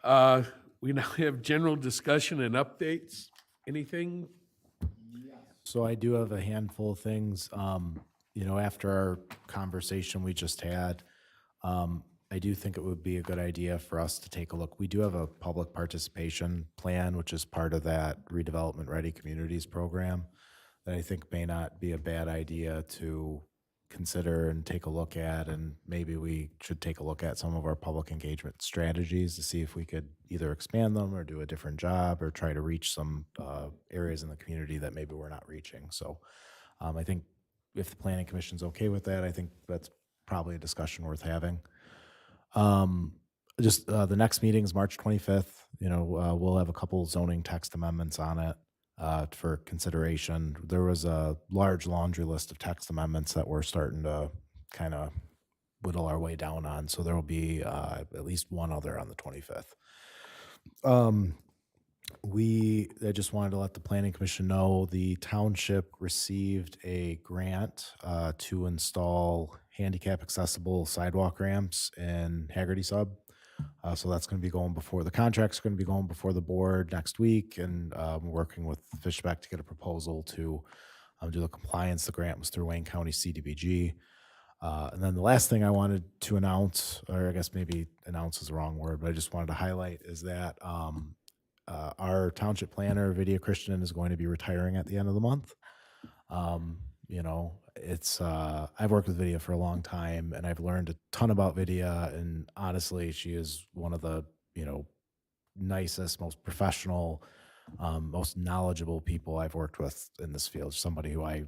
Okay. We now have general discussion and updates. Anything? So I do have a handful of things. After our conversation we just had, I do think it would be a good idea for us to take a look. We do have a public participation plan, which is part of that Redevelopment Ready Communities program, that I think may not be a bad idea to consider and take a look at, and maybe we should take a look at some of our public engagement strategies to see if we could either expand them or do a different job or try to reach some areas in the community that maybe we're not reaching. So I think if the Planning Commission's okay with that, I think that's probably a discussion worth having. The next meeting is March 25th. We'll have a couple zoning text amendments on it for consideration. There was a large laundry list of text amendments that we're starting to kind of whittle our way down on. So there will be at least one other on the 25th. I just wanted to let the Planning Commission know the township received a grant to install handicap accessible sidewalk ramps in Haggerty Sub. So that's going to be going before, the contract's going to be going before the board next week, and working with Fishback to get a proposal to do the compliance. The grant was through Wayne County CDBG. And then the last thing I wanted to announce, or I guess maybe announce is the wrong word, but I just wanted to highlight is that our township planner, Vidya Christian, is going to be retiring at the end of the month. I've worked with Vidya for a long time, and I've learned a ton about Vidya, and honestly, she is one of the, nicest, most professional, most knowledgeable people I've worked with in this field. Somebody who I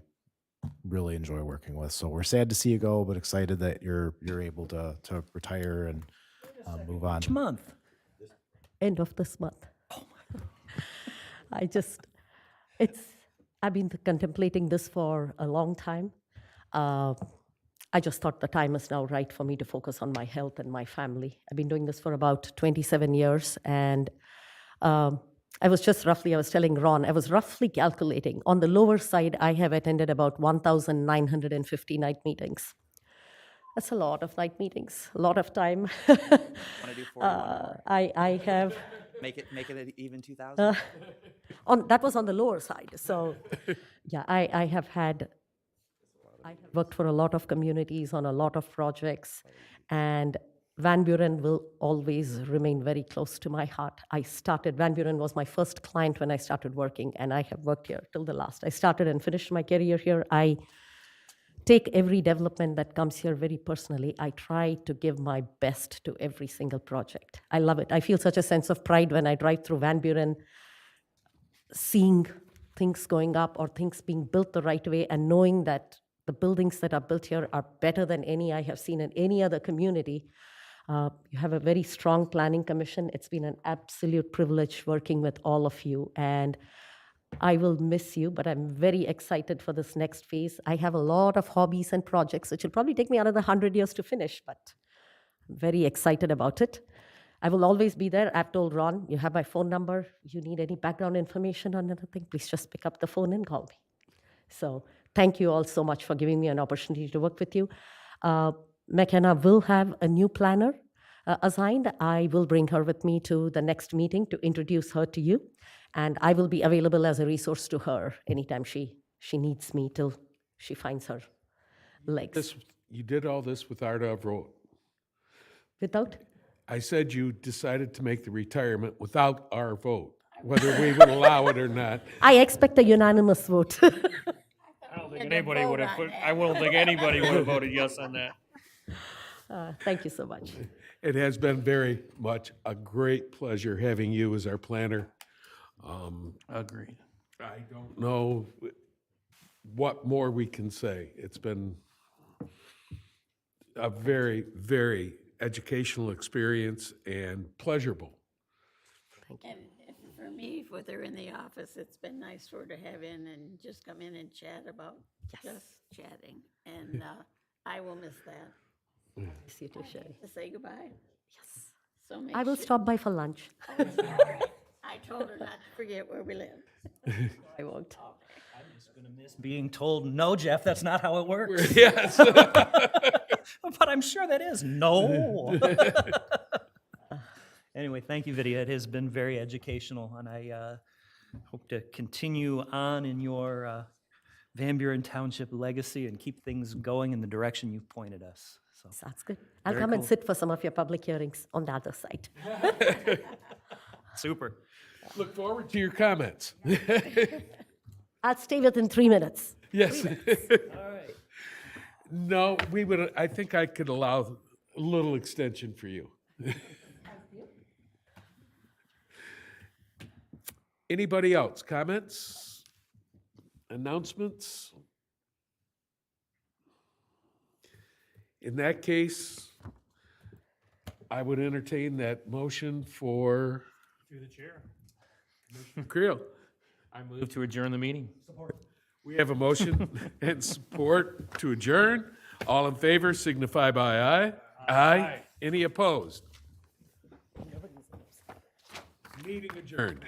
really enjoy working with. So we're sad to see you go, but excited that you're able to retire and move on. Which month? End of this month. I've been contemplating this for a long time. I just thought the time is now right for me to focus on my health and my family. I've been doing this for about 27 years, and I was telling Ron, I was roughly calculating. On the lower side, I have attended about 1,950 night meetings. That's a lot of night meetings, a lot of time. Want to do 41? I have... Make it an even 2,000? That was on the lower side. So, yeah, I have worked for a lot of communities on a lot of projects, and Van Buren will always remain very close to my heart. Van Buren was my first client when I started working, and I have worked here till the last. I started and finished my career here. I take every development that comes here very personally. I try to give my best to every single project. I love it. I feel such a sense of pride when I drive through Van Buren, seeing things going up or things being built the right way, and knowing that the buildings that are built here are better than any I have seen in any other community. You have a very strong planning commission. It's been an absolute privilege working with all of you, and I will miss you, but I'm very excited for this next phase. I have a lot of hobbies and projects, which will probably take me another 100 years to finish, but I'm very excited about it. I will always be there. I've told Ron, you have my phone number. You need any background information on anything, please just pick up the phone and call me. So thank you all so much for giving me an opportunity to work with you. McKenna will have a new planner assigned. I will bring her with me to the next meeting to introduce her to you. And I will be available as a resource to her anytime she needs me till she finds her legs. You did all this without our vote. Without? I said you decided to make the retirement without our vote, whether we would allow it or not. I expect a unanimous vote. I don't think anybody would have voted yes on that. Thank you so much. It has been very much a great pleasure having you as our planner. Agreed. I don't know what more we can say. It's been a very, very educational experience and pleasurable. And for For me, if they're in the office, it's been nice for her to have in and just come in and chat about just chatting. And I will miss that. Miss you too, Sherry. To say goodbye. Yes. So I will stop by for lunch. I told her not to forget where we live. I won't. I'm just gonna miss being told, no, Jeff, that's not how it works. Yes. But I'm sure that is. No. Anyway, thank you, Vidya. It has been very educational, and I hope to continue on in your Van Buren Township legacy and keep things going in the direction you've pointed us. So, That's good. I'll Very come and cool. sit for some of your public hearings on the other side. super. Look forward to your comments. I'll stay within 3 minutes. Yes. All right. No, we would, I think I could allow a little extension for you. Anybody else? Comments? Announcements? In that case, I would entertain that motion for Through the chair. Creel. I move to adjourn the meeting. We have a motion and support to adjourn. All in favor signify by aye. Aye. Any opposed? Meeting adjourned.